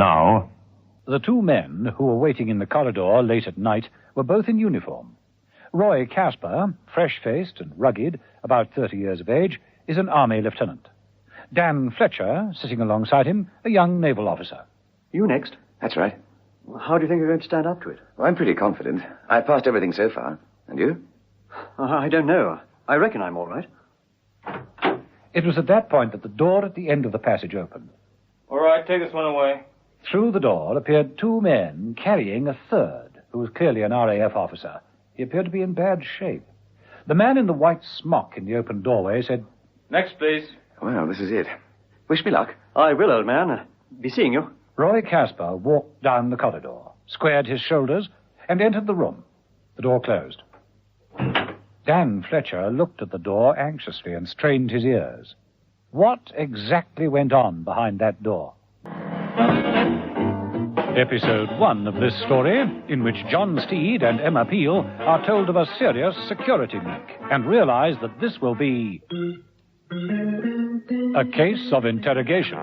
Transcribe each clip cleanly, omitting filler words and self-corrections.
now? The two men who were waiting in the corridor late at night were both in uniform. Roy Casper, fresh-faced and rugged, about 30 years of age, is an army lieutenant. Dan Fletcher, sitting alongside him, a young naval officer. You next? That's right. Well, how do you think you're going to stand up to it? Well, I'm pretty confident. I've passed everything so far. And you? I don't know. I reckon I'm all right. It was at that point that the door at the end of the passage opened. All right, take this one away. Through the door appeared two men carrying a third, who was clearly an RAF officer. He appeared to be in bad shape. The man in the white smock in the open doorway said, Next, please. Well, this is it. Wish me luck. I will, old man. Be seeing you. Roy Casper walked down the corridor, squared his shoulders, and entered the room. The door closed. Dan Fletcher looked at the door anxiously and strained his ears. What exactly went on behind that door? Episode 1 of this story, in which John Steed and Emma Peel are told of a serious security leak and realize that this will be a case of interrogation.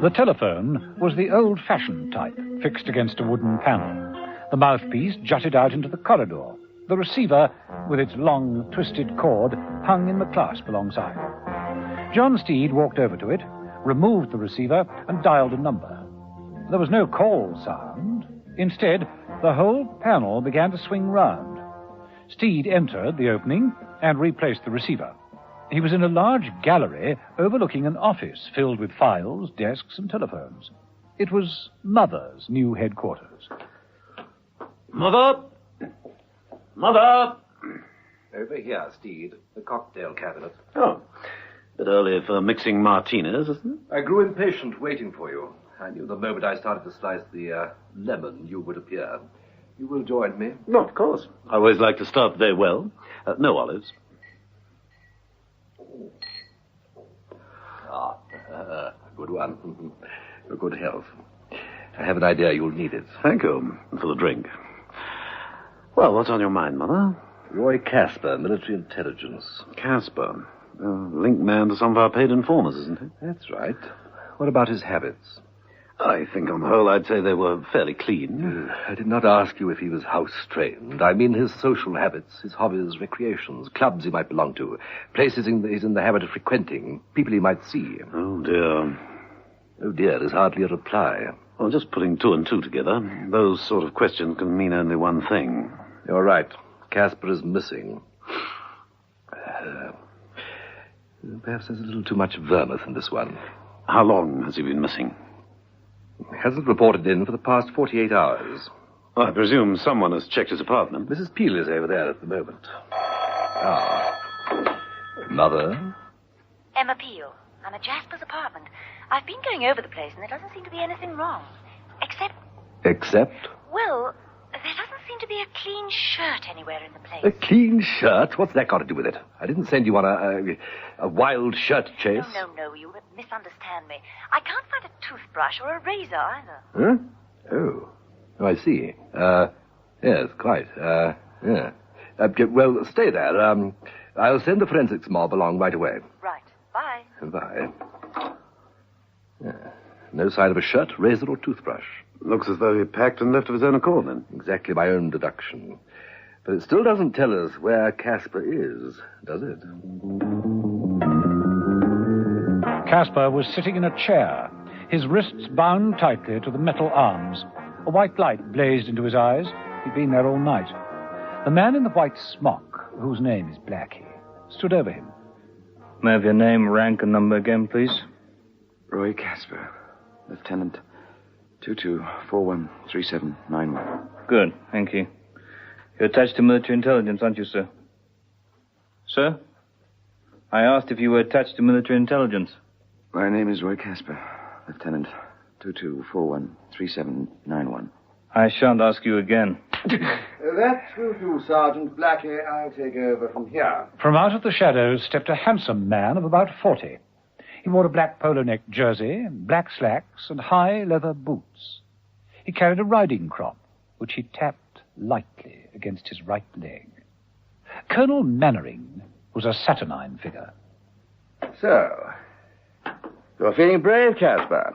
The telephone was the old-fashioned type, fixed against a wooden panel. The mouthpiece jutted out into the corridor. The receiver, with its long, twisted cord, hung in the clasp alongside. John Steed walked over to it, removed the receiver, and dialed a number. There was no call sound. Instead, the whole panel began to swing round. Steed entered the opening and replaced the receiver. He was in a large gallery overlooking an office filled with files, desks, and telephones. It was Mother's new headquarters. Mother! Mother! Over here, Steed. The cocktail cabinet. Oh, a bit early for mixing martinis, isn't it? I grew impatient waiting for you. I knew the moment I started to slice the lemon you would appear. You will join me? No, of course. I always like to start the day well. No olives. A good one. For good health. I have an idea you'll need it. Thank you for the drink. Well, what's on your mind, Mother? Roy Casper, military intelligence. Casper. Linked man to some of our paid informers, isn't he? That's right. What about his habits? I think on the whole I'd say they were fairly clean. I did not ask you if he was house-trained. I mean his social habits, his hobbies, recreations, clubs he might belong to, places he's in the habit of frequenting, people he might see. Oh, dear. Oh, dear, is hardly a reply. Well, just putting two and two together, those sort of questions can mean only one thing. You're right. Casper is missing. Perhaps there's a little too much vermouth in this one. How long has he been missing? He hasn't reported in for the past 48 hours. Well, I presume someone has checked his apartment. Mrs. Peel is over there at the moment. Mother? Emma Peel. I'm at Jasper's apartment. I've been going over the place, and there doesn't seem to be anything wrong. Except? Well, there doesn't seem to be a clean shirt anywhere in the place. A clean shirt? What's that got to do with it? I didn't send you on a wild shirt chase. No, you misunderstand me. I can't find a toothbrush or a razor either. Huh? Oh, I see. Yes, quite. Yeah. Well, stay there. I'll send the forensics mob along right away. Right. Bye. Bye. Yeah. No sign of a shirt, razor, or toothbrush. Looks as though he packed and left of his own accord, then. Exactly my own deduction. But it still doesn't tell us where Casper is, does it? Casper was sitting in a chair, his wrists bound tightly to the metal arms. A white light blazed into his eyes. He'd been there all night. The man in the white smock, whose name is Blackie, stood over him. May I have your name, rank, and number again, please? Roy Casper, Lieutenant 22413791. Good, thank you. You're attached to military intelligence, aren't you, sir? Sir? I asked if you were attached to military intelligence. My name is Roy Casper, Lieutenant 22413791. I shan't ask you again. That will do, Sergeant Blackie. I'll take over from here. From out of the shadows stepped a handsome man of about 40. He wore a black polo-neck jersey, black slacks, and high leather boots. He carried a riding crop, which he tapped lightly against his right leg. Colonel Mannering was a saturnine figure. So, You're feeling brave, Casper.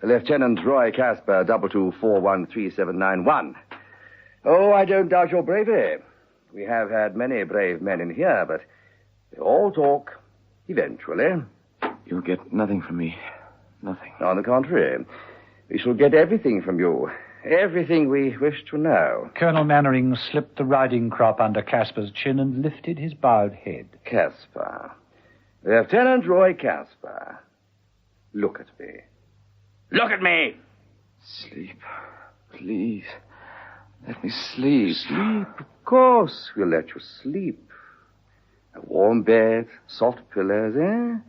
Lieutenant Roy Casper, 2241371. Oh, I don't doubt your bravery. We have had many brave men in here, but they all talk, eventually. You'll get nothing from me. Nothing. On the contrary, we shall get everything from you. Everything we wish to know. Colonel Mannering slipped the riding crop under Casper's chin and lifted his bowed head. Casper. Lieutenant Roy Casper. Look at me. Look at me! Sleep. Please. Let me sleep. Sleep, of course. We'll let you sleep. A warm bed, soft pillows, eh?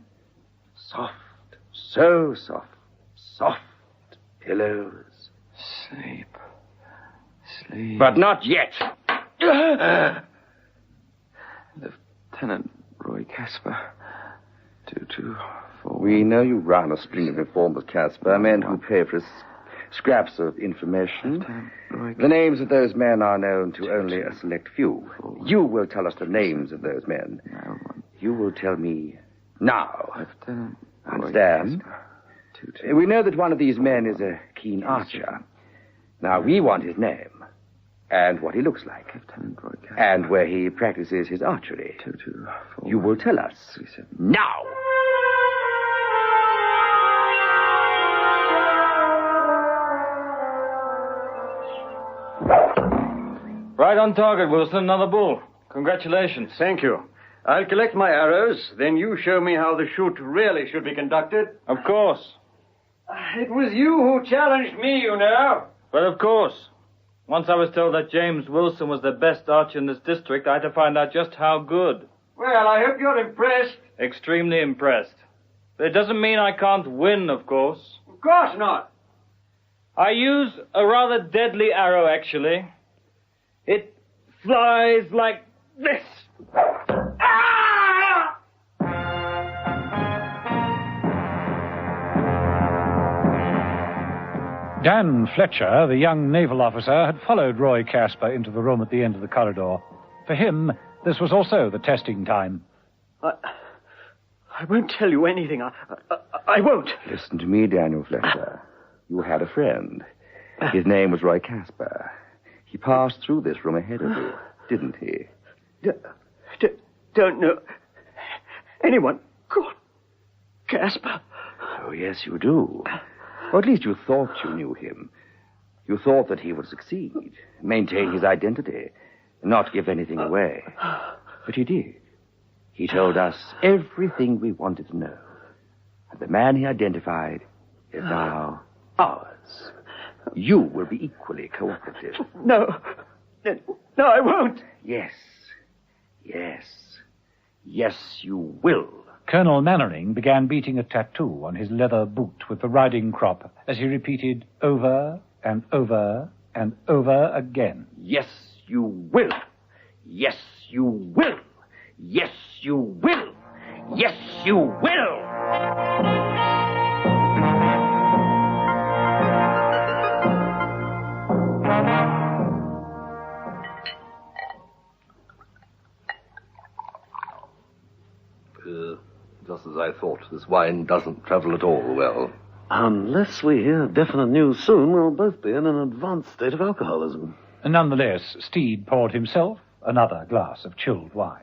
Soft. So soft. Soft pillows. Sleep. Sleep. But not yet. Lieutenant Roy Casper. 224. We know you run a string of informers, Casper, men who pay for scraps of information. The names of those men are known to only a select few. You will tell us the names of those men. You will tell me now. Lieutenant Understand? We know that one of these men is a keen archer. Now, we want his name, and what he looks like, and where he practices his archery. You will tell us. Now! Right on target, Wilson. Another bull. Congratulations. Thank you. I'll collect my arrows, then you show me how the shoot really should be conducted. Of course. It was you who challenged me, you know. But of course. Once I was told that James Wilson was the best archer in this district, I had to find out just how good. Well, I hope you're impressed. Extremely impressed. But it doesn't mean I can't win, of course. Of course not. I use a rather deadly arrow, actually. It flies like this. Ah! Dan Fletcher, the young naval officer, had followed Roy Casper into the room at the end of the corridor. For him, this was also the testing time. I won't tell you anything. I won't. Listen to me, Daniel Fletcher. You had a friend. His name was Roy Casper. He passed through this room ahead of you, didn't he? Don't know anyone called Casper. Oh, yes, you do. Or at least you thought you knew him. You thought that he would succeed, maintain his identity, not give anything away. But he did. He told us everything we wanted to know. And the man he identified is now ours. You will be equally cooperative. No, I won't. Yes, you will. Colonel Mannering began beating a tattoo on his leather boot with the riding crop as he repeated over and over and over again. Yes, you will. Yes, you will. Yes, you will. Yes, you will. Just as I thought, this wine doesn't travel at all well. Unless we hear definite news soon, we'll both be in an advanced state of alcoholism. Nonetheless, Steed poured himself another glass of chilled wine.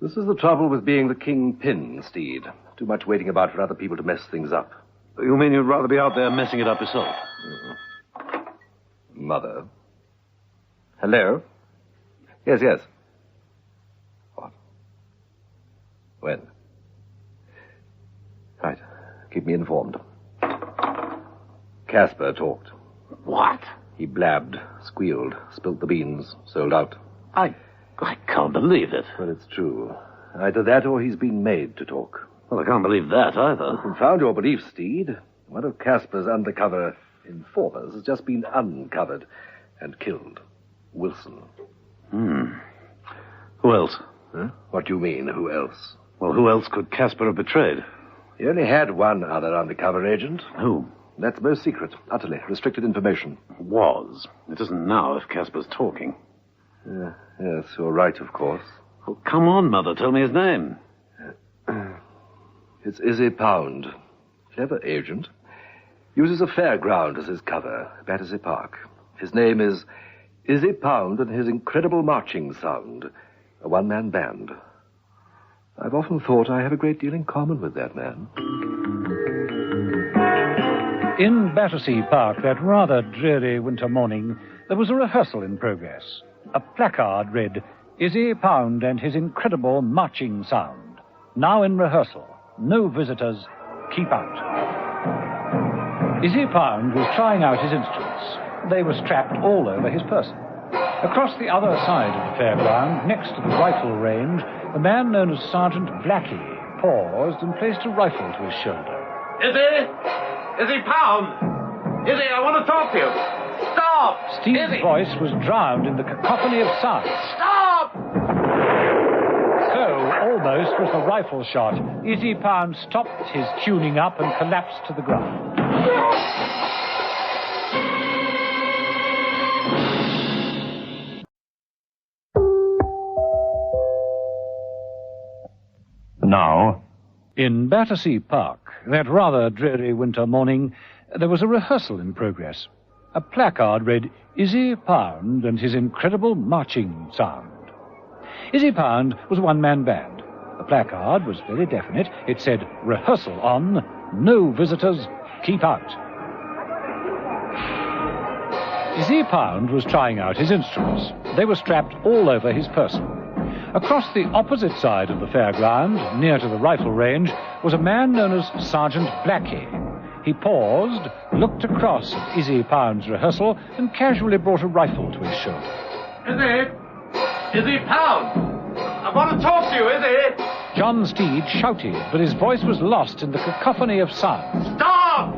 This is the trouble with being the kingpin, Steed. Too much waiting about for other people to mess things up. You mean you'd rather be out there messing it up yourself? Mother? Hello? Yes. What? When? Right. Keep me informed. Casper talked. What? He blabbed, squealed, spilt the beans, sold out. I can't believe it. Well, it's true. Either that or he's been made to talk. Well, I can't believe that either. Confound your belief, Steed. One of Casper's undercover informers has just been uncovered and killed. Wilson. Who else? Huh? What do you mean, who else? Well, who else could Casper have betrayed? He only had one other undercover agent. Who? That's most secret, utterly restricted information. Was. It isn't now if Casper's talking. Yes, you're right, of course. Well, come on, Mother. Tell me his name. It's Izzy Pound. Clever agent. Uses a fairground as his cover, Battersea Park. His name is Izzy Pound and his incredible marching sound, a one-man band. I've often thought I have a great deal in common with that man. In Battersea Park, that rather dreary winter morning, there was a rehearsal in progress. A placard read, Izzy Pound and his incredible marching sound. Now in rehearsal. No visitors. Keep out. Izzy Pound was trying out his instruments. They were strapped all over his person. Across the other side of the fairground, next to the rifle range, a man known as Sergeant Blackie paused and placed a rifle to his shoulder. Izzy Pound! Izzy, I want to talk to you! Stop! Steed's voice was drowned in the cacophony of sound. Stop! So, almost was the rifle shot. Izzy Pound stopped his tuning up and collapsed to the ground. Now, in Battersea Park, that rather dreary winter morning, there was a rehearsal in progress. A placard read, Izzy Pound and his incredible marching sound. Izzy Pound was a one-man band. The placard was very definite. It said, rehearsal on, no visitors, keep out. Izzy Pound was trying out his instruments. They were strapped all over his person. Across the opposite side of the fairground, near to the rifle range, was a man known as Sergeant Blackie. He paused, looked across at Izzy Pound's rehearsal, and casually brought a rifle to his shoulder. Izzy Pound! I want to talk to you, Izzy! John Steed shouted, but his voice was lost in the cacophony of sound. Stop!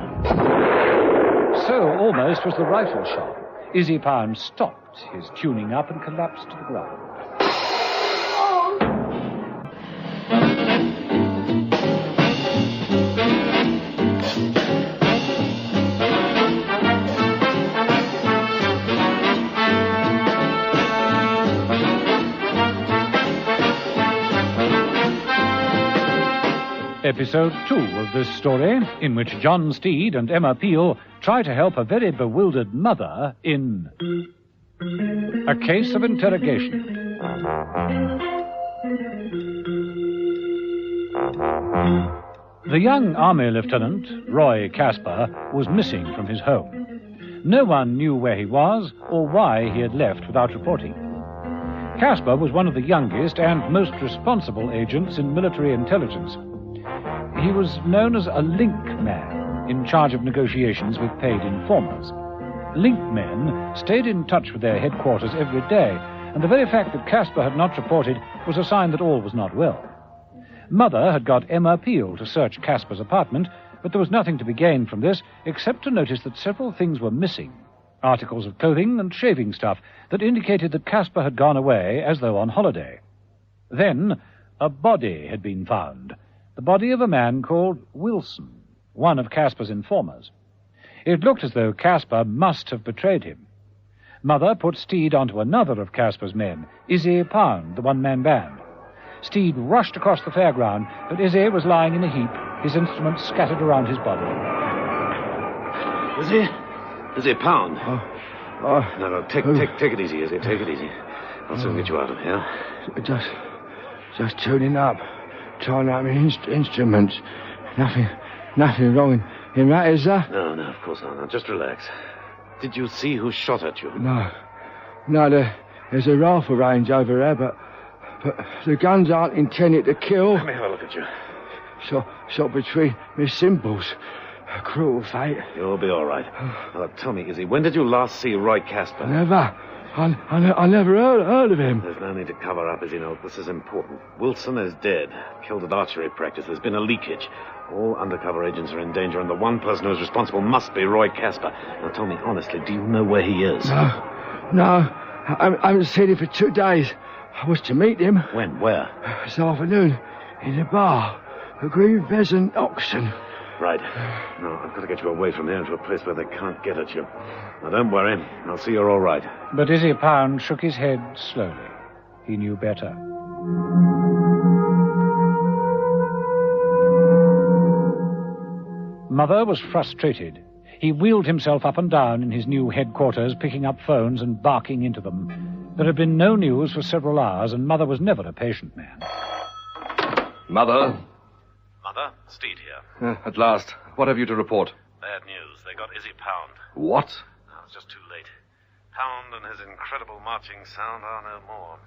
So almost was the rifle shot. Izzy Pound stopped his tuning up and collapsed to the ground. Episode 2 of this story, in which John Steed and Emma Peel try to help a very bewildered mother in A Case of Interrogation. The young army lieutenant, Roy Casper, was missing from his home. No one knew where he was or why he had left without reporting. Casper was one of the youngest and most responsible agents in military intelligence. He was known as a link man, in charge of negotiations with paid informers. Link men stayed in touch with their headquarters every day, and the very fact that Casper had not reported was a sign that all was not well. Mother had got Emma Peel to search Casper's apartment, but there was nothing to be gained from this except to notice that several things were missing. Articles of clothing and shaving stuff that indicated that Casper had gone away as though on holiday. Then a body had been found. The body of a man called Wilson, one of Casper's informers. It looked as though Casper must have betrayed him. Mother put Steed onto another of Casper's men, Izzy Pound, the one-man band. Steed rushed across the fairground, but Izzy was lying in a heap, his instruments scattered around his body. Izzy Pound. No, take it easy, Izzy, take it easy. I'll soon get you out of here. Just tuning up. Trying out my instruments. Nothing wrong in that, is there? No, of course not. Now, just relax. Did you see who shot at you? No, there's a rifle range over there, but the guns aren't intended to kill. Let me have a look at you. Shot between my cymbals. A cruel fate. You'll be all right. Now, tell me, Izzy, when did you last see Roy Casper? Never. I never heard of him. There's no need to cover up, as you know. This is important. Wilson is dead. Killed at archery practice. There's been a leakage. All undercover agents are in danger, and the one person who's responsible must be Roy Casper. Now, tell me honestly, do you know where he is? No. I haven't seen him for 2 days. I was to meet him. When? Where? This afternoon. In the bar. The Green Pheasant Auction. Right. Now, I've got to get you away from here to a place where they can't get at you. Now, don't worry. I'll see you're all right. But Izzy Pound shook his head slowly. He knew better. Mother was frustrated. He wheeled himself up and down in his new headquarters, picking up phones and barking into them. There had been no news for several hours, and Mother was never a patient man. Mother? Mother, Steed here. At last. What have you to report? Bad news. They got Izzy Pound. What? Oh, it's just too late. Pound and his incredible marching sound are no more.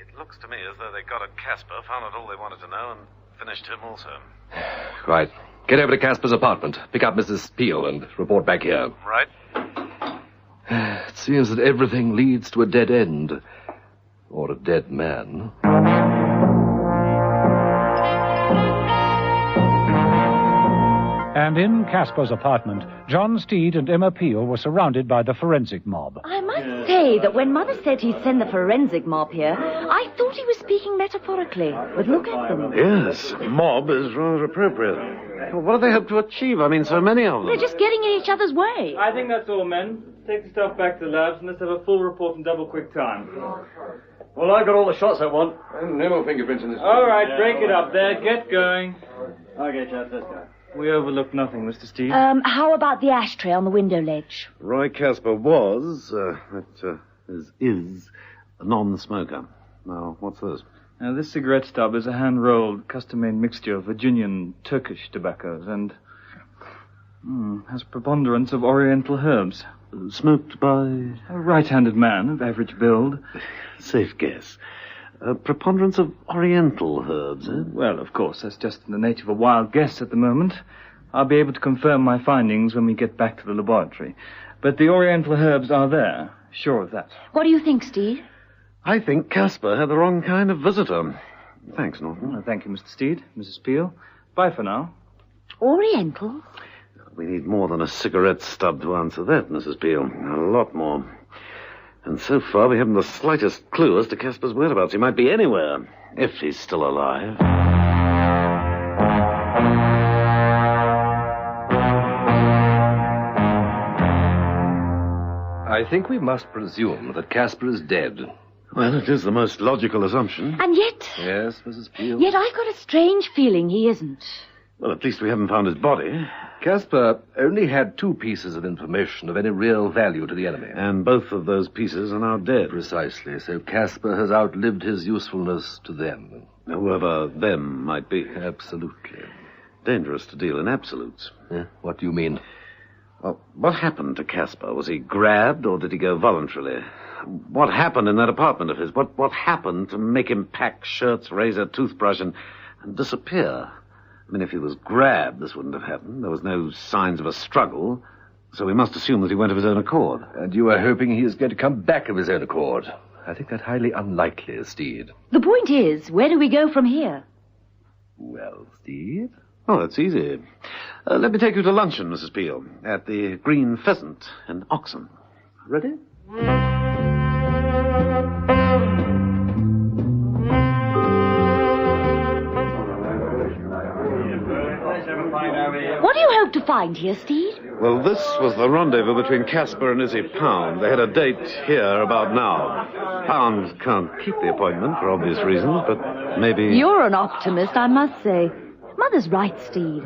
It looks to me as though they got at Casper, found out all they wanted to know, and finished him also. Right. Get over to Casper's apartment, pick up Mrs. Peel, and report back here. Right. It seems that everything leads to a dead end. Or a dead man. And in Casper's apartment, John Steed and Emma Peel were surrounded by the forensic mob. I must say that when Mother said he'd send the forensic mob here, I thought he was speaking metaphorically. But look at them. Yes, mob is rather appropriate. Well, what do they hope to achieve? I mean, so many of them. They're just getting in each other's way. I think that's all, men. Take the stuff back to the labs and let's have a full report in double quick time. Well, I got all the shots I want. And no more fingerprints in this. All right, break it up there. Get going. Okay, chaps, let's go. We overlooked nothing, Mr. Steed. How about the ashtray on the window ledge? Roy Casper was, is a non-smoker. Now, what's this? Now, this cigarette stub is a hand-rolled, custom-made mixture of Virginian Turkish tobaccos and has preponderance of Oriental herbs. Smoked by? A right-handed man of average build. Safe guess. A preponderance of Oriental herbs, eh? Well, of course, that's just the nature of a wild guess at the moment. I'll be able to confirm my findings when we get back to the laboratory. But the Oriental herbs are there. Sure of that. What do you think, Steed? I think Casper had the wrong kind of visitor. Thanks, Norton. Well, thank you, Mr. Steed. Mrs. Peel. Bye for now. Oriental? We need more than a cigarette stub to answer that, Mrs. Peel. A lot more. And so far, we haven't the slightest clue as to Casper's whereabouts. He might be anywhere, if he's still alive. I think we must presume that Casper is dead. Well, it is the most logical assumption. And yet... Yes, Mrs. Peel? Yet I've got a strange feeling he isn't. Well, at least we haven't found his body. Casper only had 2 pieces of information of any real value to the enemy. And both of those pieces are now dead. Precisely. So Casper has outlived his usefulness to them. Whoever them might be. Absolutely. Dangerous to deal in absolutes. What do you mean? Well, what happened to Casper? Was he grabbed or did he go voluntarily? What happened in that apartment of his? What happened to make him pack shirts, razor, toothbrush, and disappear? I mean, if he was grabbed, this wouldn't have happened. There was no signs of a struggle, so we must assume that he went of his own accord. And you are hoping he is going to come back of his own accord. I think that highly unlikely, Steed. The point is, where do we go from here? Well, Steed? Oh, that's easy. Let me take you to luncheon, Mrs. Peel, at the Green Pheasant in Oxon. Ready? What do you hope to find here, Steed? Well, this was the rendezvous between Casper and Izzy Pound. They had a date here about now. Pound can't keep the appointment for obvious reasons, but maybe... You're an optimist, I must say. Mother's right, Steed.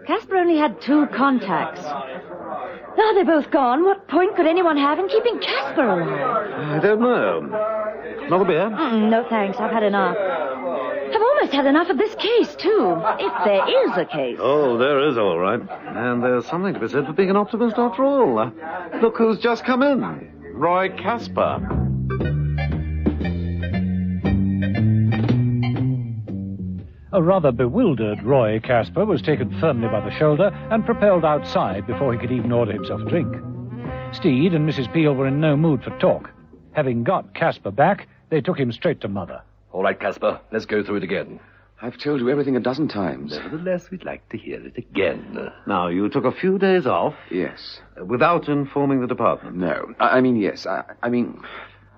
Casper only had 2 contacts. Now they're both gone. What point could anyone have in keeping Casper alive? I don't know. Another beer? No, thanks. I've had enough. I've almost had enough of this case, too. If there is a case. Oh, there is, all right. And there's something to be said for being an optimist after all. Look who's just come in. Roy Casper. A rather bewildered Roy Casper was taken firmly by the shoulder and propelled outside before he could even order himself a drink. Steed and Mrs. Peel were in no mood for talk. Having got Casper back, they took him straight to Mother. All right, Casper, let's go through it again. I've told you everything a dozen times. Nevertheless, we'd like to hear it again. Now, you took a few days off? Yes. Without informing the department? No. I mean, yes. I mean,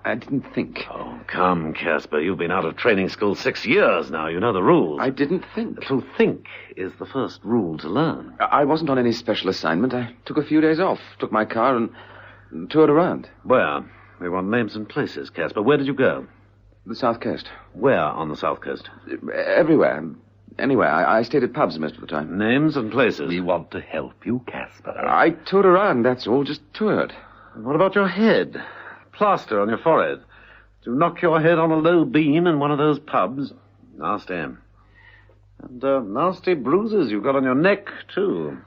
I didn't think. Oh, come, Casper. You've been out of training school 6 years now. You know the rules. I didn't think. To think is the first rule to learn. I wasn't on any special assignment. I took a few days off, took my car and toured around. Where? We want names and places, Casper. Where did you go? The South Coast. Where on the South Coast? Everywhere. Anyway, I stayed at pubs most of the time. Names and places. We want to help you, Casper. I toured around, that's all. Just toured. What about your head? Plaster on your forehead. Did you knock your head on a low beam in one of those pubs? Nasty. And nasty bruises you got on your neck, too.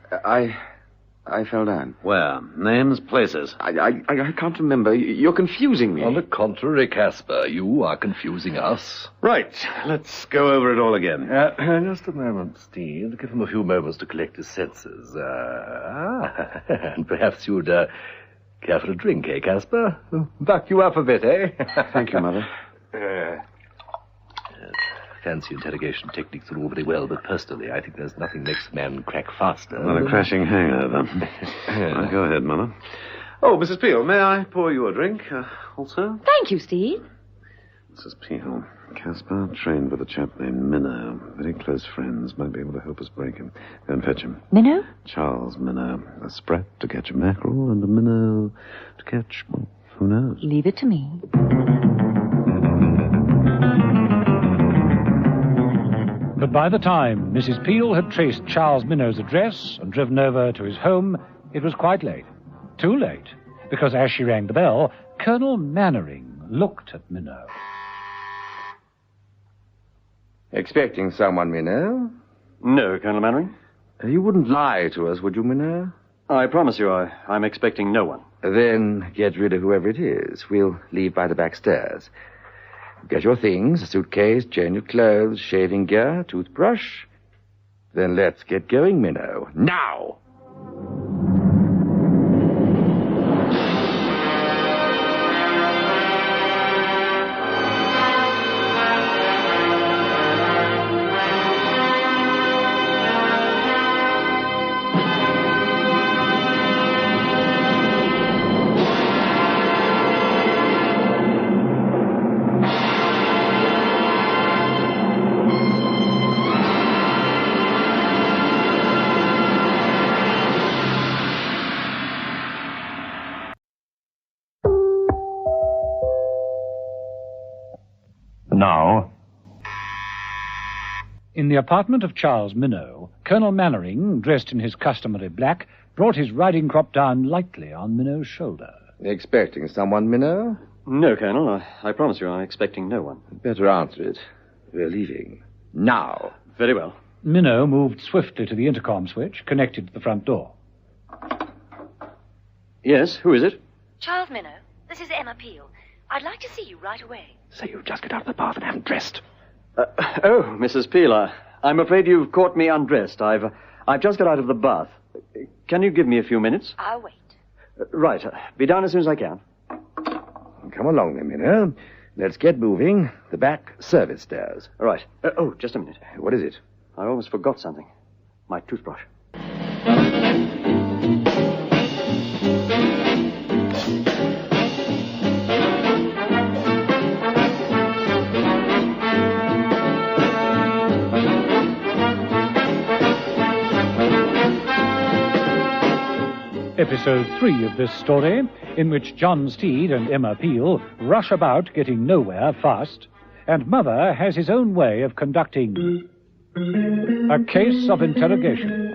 I fell down. Where? Names, places? I can't remember. You're confusing me. On the contrary, Casper, you are confusing us. Right. Let's go over it all again. Just a moment, Steed. Give him a few moments to collect his senses. And perhaps you'd care for a drink, eh, Casper? Buck you up a bit, eh? Thank you, Mother. Fancy interrogation techniques are all very well, but personally, I think there's nothing makes a man crack faster. Not a crashing hangover. Well, go ahead, Mother. Oh, Mrs. Peel, may I pour you a drink also? Thank you, Steed. Mrs. Peel, Casper trained with a chap named Minnow. Very close friends. Might be able to help us break him. Go and fetch him. Minnow? Charles Minnow. A sprat to catch a mackerel and a minnow to catch, well, who knows? Leave it to me. But by the time Mrs. Peel had traced Charles Minnow's address and driven over to his home, it was quite late. Too late, because as she rang the bell, Colonel Mannering looked at Minnow. Expecting someone, Minnow? No, Colonel Mannering. You wouldn't lie to us, would you, Minnow? I promise you I'm expecting no one. Then get rid of whoever it is. We'll leave by the back stairs. Get your things, a suitcase, change of clothes, shaving gear, toothbrush. Then let's get going, Minnow. Now! Now, in the apartment of Charles Minnow, Colonel Mannering, dressed in his customary black, brought his riding crop down lightly on Minnow's shoulder. Expecting someone, Minnow? No, Colonel. I promise you I'm expecting no one. Better answer it. We're leaving. Now. Very well. Minnow moved swiftly to the intercom switch, connected to the front door. Yes, who is it? Charles Minnow, this is Emma Peel. I'd like to see you right away. So you just get out of the bath and haven't dressed. Oh, Mrs. Peel, I'm afraid you've caught me undressed. I've just got out of the bath. Can you give me a few minutes? I'll wait. Right. Be down as soon as I can. Come along, then, Minnow. Let's get moving. The back service stairs. Right. Oh, just a minute. What is it? I almost forgot something. My toothbrush. Episode 3 of this story, in which John Steed and Emma Peel rush about getting nowhere fast, and Mother has his own way of conducting a case of interrogation.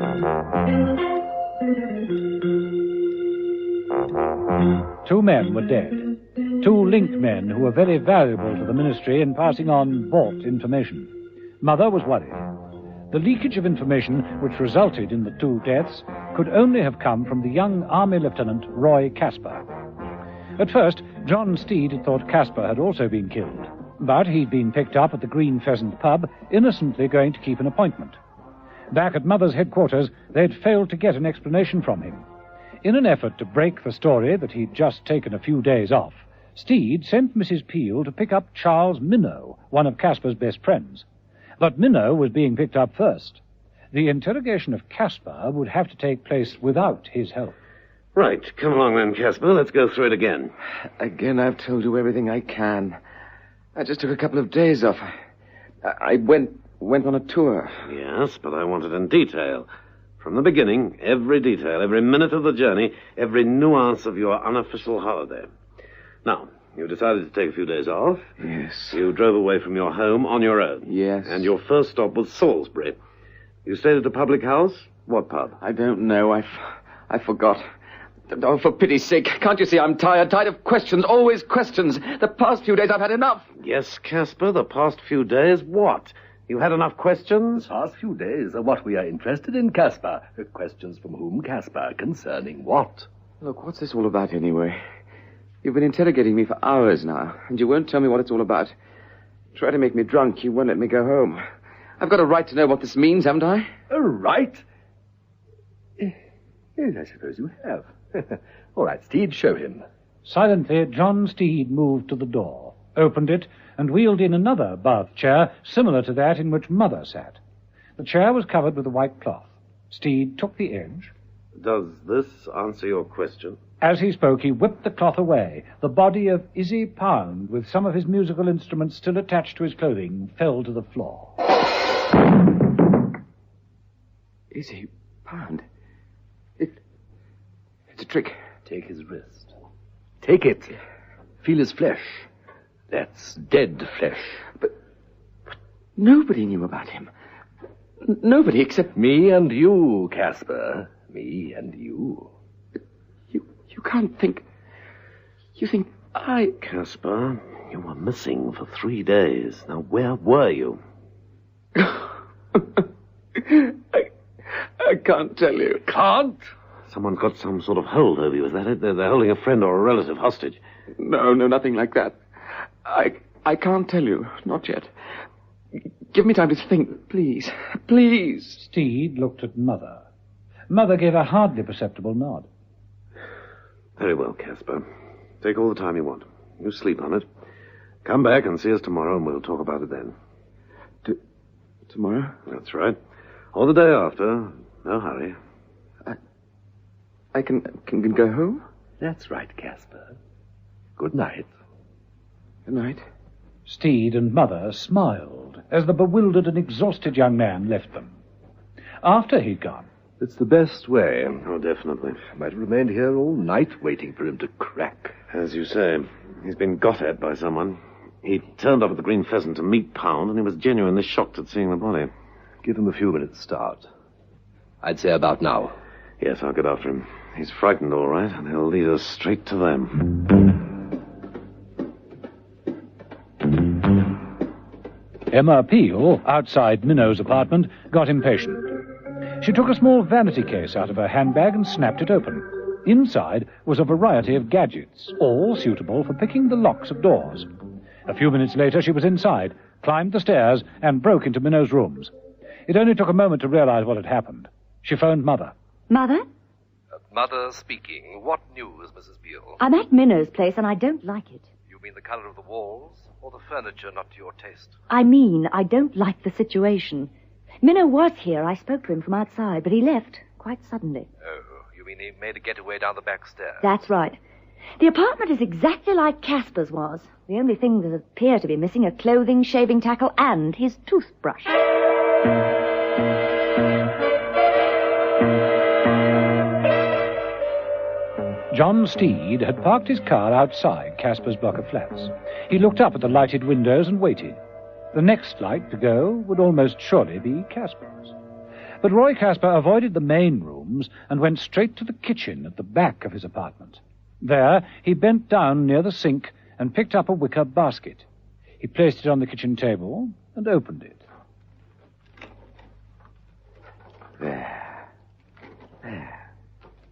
Two men were dead. Two link men who were very valuable to the ministry in passing on bought information. Mother was worried. The leakage of information which resulted in the two deaths could only have come from the young Army Lieutenant Roy Casper. At first, John Steed had thought Casper had also been killed, but he'd been picked up at the Green Pheasant pub, innocently going to keep an appointment. Back at Mother's headquarters, they'd failed to get an explanation from him. In an effort to break the story that he'd just taken a few days off, Steed sent Mrs. Peel to pick up Charles Minnow, one of Casper's best friends. But Minnow was being picked up first. The interrogation of Casper would have to take place without his help. Right. Come along then, Casper. Let's go through it again. Again, I've told you everything I can. I just took a couple of days off. I went on a tour. Yes, but I want it in detail. From the beginning, every detail, every minute of the journey, every nuance of your unofficial holiday. Now, You decided to take a few days off. Yes. You drove away from your home on your own. Yes. And your first stop was Salisbury. You stayed at a public house? What pub? I don't know. I forgot. Oh, for pity's sake, can't you see I'm tired of questions, always questions. The past few days I've had enough. Yes, Casper, the past few days. What? You had enough questions? The past few days are what we are interested in, Casper. Questions from whom, Casper? Concerning what? Look, what's this all about anyway? You've been interrogating me for hours now, and you won't tell me what it's all about. Try to make me drunk, you won't let me go home. I've got a right to know what this means, haven't I? A right? Yes, I suppose you have. All right, Steed, show him. Silently, John Steed moved to the door, opened it, and wheeled in another bath chair similar to that in which Mother sat. The chair was covered with a white cloth. Steed took the edge. Does this answer your question? As he spoke, he whipped the cloth away. The body of Izzy Pound, with some of his musical instruments still attached to his clothing, fell to the floor. Izzy Pound? It's a trick. Take his wrist. Take it. Feel his flesh. That's dead flesh. But nobody knew about him. Nobody except... Me and you, Casper. Me and you. You can't think... You think I... Casper, you were missing for 3 days. Now, where were you? I can't tell you. Can't? Someone's got some sort of hold over you, is that it? They're holding a friend or a relative hostage. No, nothing like that. I can't tell you. Not yet. Give me time to think, please. Please. Steed looked at Mother. Mother gave a hardly perceptible nod. Very well, Casper. Take all the time you want. You sleep on it. Come back and see us tomorrow, and we'll talk about it then. Tomorrow? That's right. Or the day after. No hurry. I can go home? That's right, Casper. Good night. Good night. Steed and Mother smiled as the bewildered and exhausted young man left them. After he'd gone... It's the best way. Oh, definitely. I might have remained here all night waiting for him to crack. As you say, he's been got at by someone. He turned up at the Green Pheasant to meet Pound, and he was genuinely shocked at seeing the body. Give him a few minutes' start. I'd say about now. Yes, I'll get after him. He's frightened, all right, and he'll lead us straight to them. Emma Peel, outside Minnow's apartment, got impatient. She took a small vanity case out of her handbag and snapped it open. Inside was a variety of gadgets, all suitable for picking the locks of doors. A few minutes later, she was inside, climbed the stairs, and broke into Minnow's rooms. It only took a moment to realize what had happened. She phoned Mother. Mother? Mother speaking. What news, Mrs. Peel? I'm at Minnow's place, and I don't like it. You mean the color of the walls, or the furniture not to your taste? I mean, I don't like the situation. Minnow was here. I spoke to him from outside, but he left quite suddenly. Oh, you mean he made a getaway down the back stairs? That's right. The apartment is exactly like Casper's was. The only things that appear to be missing are clothing, shaving tackle, and his toothbrush. John Steed had parked his car outside Casper's block of flats. He looked up at the lighted windows and waited. The next flight to go would almost surely be Casper's. But Roy Casper avoided the main rooms and went straight to the kitchen at the back of his apartment. There, he bent down near the sink and picked up a wicker basket. He placed it on the kitchen table and opened it. There.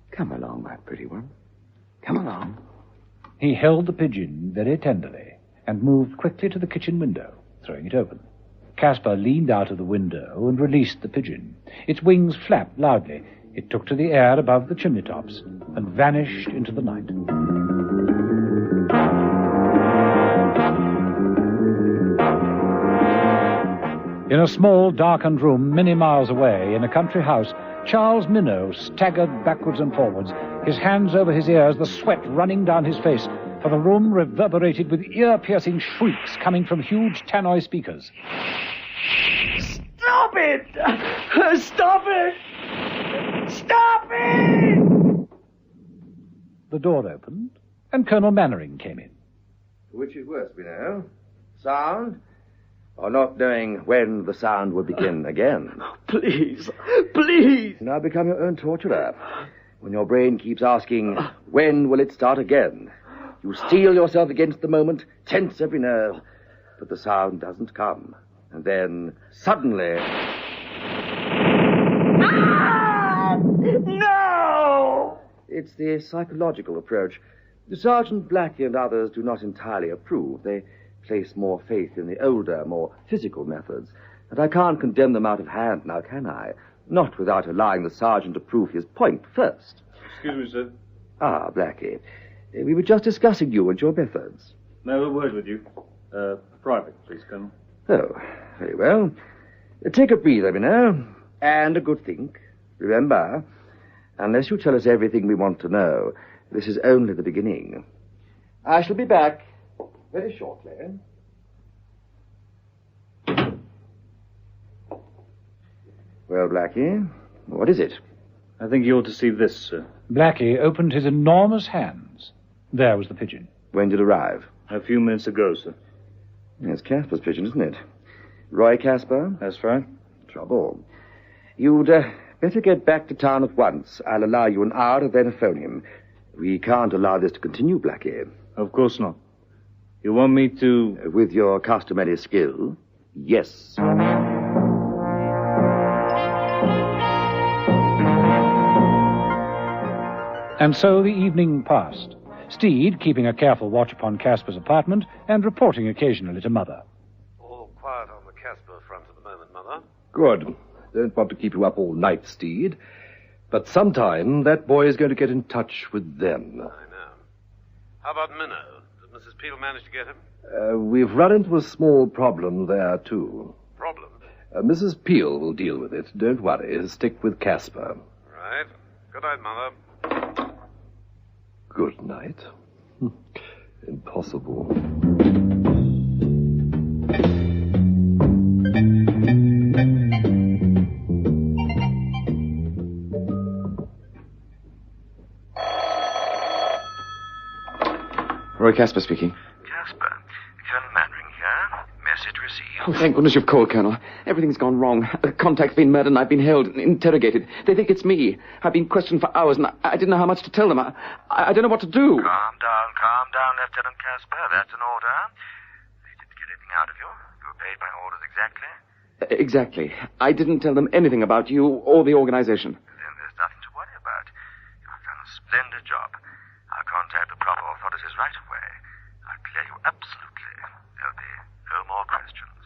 Come along, my pretty one. Come along. He held the pigeon very tenderly and moved quickly to the kitchen window, throwing it open. Casper leaned out of the window and released the pigeon. Its wings flapped loudly. It took to the air above the chimney tops and vanished into the night. In a small, darkened room many miles away, in a country house, Charles Minnow staggered backwards and forwards, his hands over his ears, the sweat running down his face, for the room reverberated with ear-piercing shrieks coming from huge tannoy speakers. Stop it! Stop it! Stop it! The door opened, and Colonel Mannering came in. Which is worse, we know? Sound? Or not knowing when the sound will begin again. Please, please. You now become your own torturer. When your brain keeps asking, when will it start again? You steel yourself against the moment, tense every nerve, but the sound doesn't come. And then, suddenly... No! It's the psychological approach. Sergeant Blackie and others do not entirely approve. They place more faith in the older, more physical methods. And I can't condemn them out of hand now, can I? Not without allowing the sergeant to prove his point first. Excuse me, sir. Ah, Blackie. We were just discussing you and your methods. May I have a word with you? Private, please, Colonel. Oh, very well. Take a breather, you know, and a good think. Remember, unless you tell us everything we want to know, this is only the beginning. I shall be back very shortly. Well, Blackie, what is it? I think you ought to see this, sir. Blackie opened his enormous hands. There was the pigeon. When did it arrive? A few minutes ago, sir. It's Casper's pigeon, isn't it? Roy Casper? That's right. Trouble. You'd better get back to town at once. I'll allow you an hour to then phone him. We can't allow this to continue, Blackie. Of course not. You want me to... With your customary skill, yes. And so the evening passed. Steed keeping a careful watch upon Casper's apartment and reporting occasionally to Mother. All quiet on the Casper front at the moment, Mother. Good. Don't want to keep you up all night, Steed. But sometime that boy is going to get in touch with them. I know. How about Minnow? Did Mrs. Peel manage to get him? We've run into a small problem there, too. Problem? Mrs. Peel will deal with it. Don't worry. Stick with Casper. Right. Good night, Mother. Good night. Impossible. Roy Casper speaking. Casper, Colonel Mannering here. Message received. Oh, thank goodness you've called, Colonel. Everything's gone wrong. A contact's been murdered and I've been held and interrogated. They think it's me. I've been questioned for hours and I didn't know how much to tell them. I don't know what to do. Calm down, Lieutenant Casper. That's an order. They didn't get anything out of you. You were paid by orders exactly. Exactly. I didn't tell them anything about you or the organization. Then there's nothing to worry about. You've done a splendid job. I'll contact the proper authorities right away. I'll clear you absolutely. There'll be no more questions.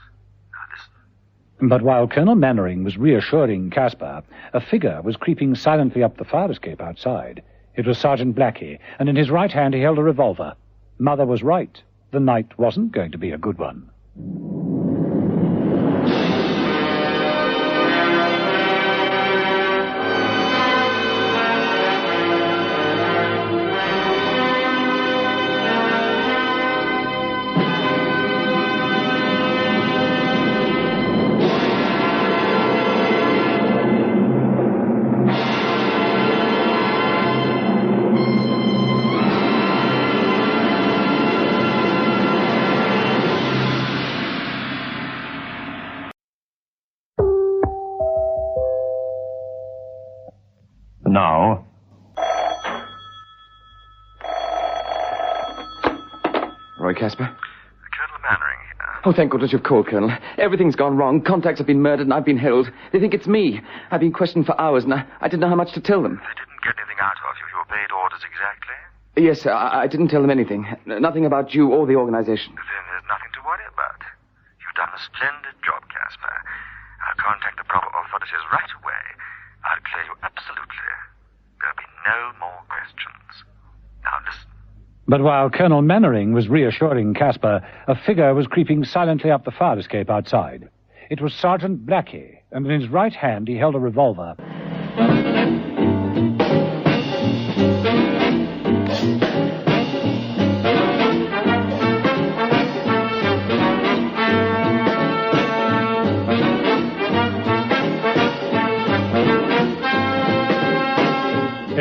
Now listen. But while Colonel Mannering was reassuring Casper, a figure was creeping silently up the fire escape outside. It was Sergeant Blackie, and in his right hand he held a revolver. Mother was right. The night wasn't going to be a good one. Now. Roy Casper? Colonel Mannering here. Oh, thank goodness you've called, Colonel. Everything's gone wrong. Contacts have been murdered and I've been held. They think it's me. I've been questioned for hours and I didn't know how much to tell them. They didn't get anything out of you. You obeyed orders exactly. Yes, sir. I didn't tell them anything. Nothing about you or the organization. Then there's nothing to worry about. You've done a splendid job, Casper. I'll contact the proper authorities right away. I'll clear you absolutely. There'll be no more questions. Now listen. But while Colonel Mannering was reassuring Casper, a figure was creeping silently up the fire escape outside. It was Sergeant Blackie, and in his right hand he held a revolver.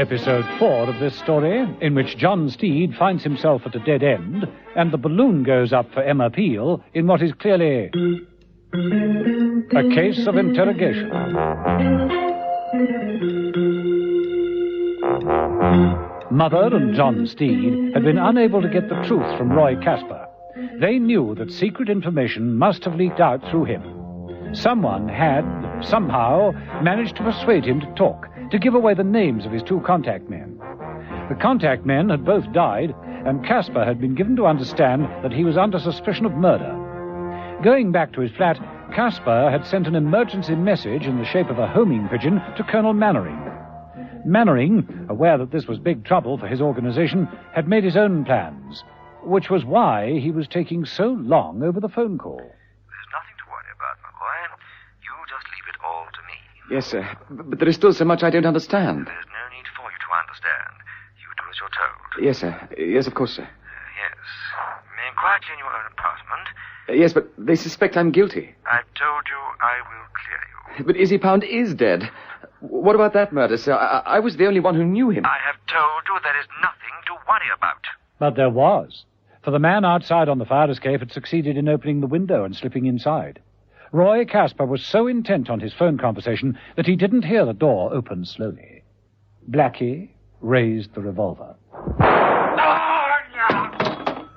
episode 4 of this story, in which John Steed finds himself at a dead end, and the balloon goes up for Emma Peel in what is clearly a case of interrogation. Mother and John Steed had been unable to get the truth from Roy Casper. They knew that secret information must have leaked out through him. Someone had, somehow, managed to persuade him to talk, to give away the names of his 2 contact men. The contact men had both died, and Casper had been given to understand that he was under suspicion of murder. Going back to his flat, Casper had sent an emergency message in the shape of a homing pigeon to Colonel Mannering. Mannering, aware that this was big trouble for his organization, had made his own plans, which was why he was taking so long over the phone call. There's nothing to worry about, my boy. You just leave it all to me. Yes, sir. But there is still so much I don't understand. There's no need for you to understand. You do as you're told. Yes, sir. Yes, of course, sir. Yes. Remain quietly in your own apartment. Yes, but they suspect I'm guilty. I've told you I will clear you. But Izzy Pound is dead. What about that murder, sir? I was the only one who knew him. I have told you there is nothing to worry about. But there was, for the man outside on the fire escape had succeeded in opening the window and slipping inside. Roy Casper was so intent on his phone conversation that he didn't hear the door open slowly. Blackie raised the revolver.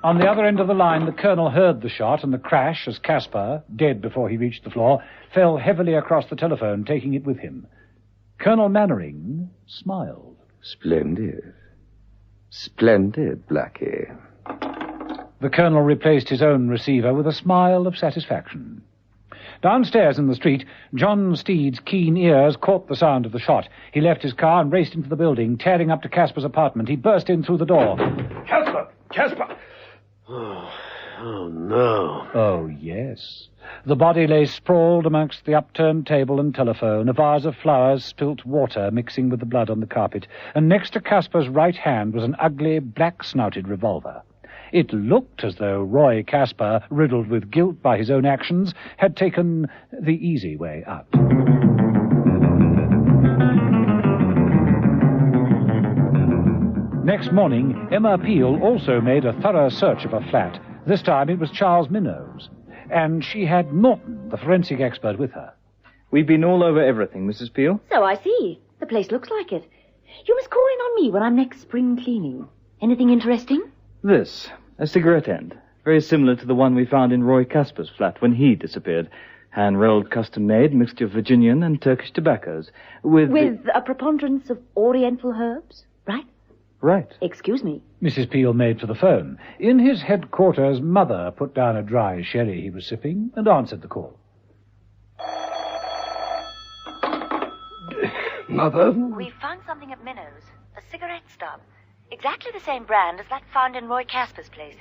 On the other end of the line, the colonel heard the shot and the crash as Casper, dead before he reached the floor, fell heavily across the telephone, taking it with him. Colonel Mannering smiled. Splendid. Splendid, Blackie. The colonel replaced his own receiver with a smile of satisfaction. Downstairs in the street, John Steed's keen ears caught the sound of the shot. He left his car and raced into the building, tearing up to Casper's apartment. He burst in through the door. Casper! Casper! Oh, no. Oh, yes. The body lay sprawled amongst the upturned table and telephone. A vase of flowers spilt water mixing with the blood on the carpet. And next to Casper's right hand was an ugly, black-snouted revolver. It looked as though Roy Casper, riddled with guilt by his own actions, had taken the easy way out. Next morning, Emma Peel also made a thorough search of her flat. This time it was Charles Minnow's. And she had Norton, the forensic expert, with her. We've been all over everything, Mrs. Peel. So I see. The place looks like it. You must call in on me when I'm next spring cleaning. Anything interesting? This, a cigarette end. Very similar to the one we found in Roy Casper's flat when he disappeared. Hand-rolled, custom-made, mixture of Virginian and Turkish tobaccos. With a preponderance of Oriental herbs, right? Right. Excuse me. Mrs. Peel made for the phone. In his headquarters, Mother put down a dry sherry he was sipping and answered the call. Mother? We found something at Minnow's. A cigarette stub. Exactly the same brand as that found in Roy Casper's place.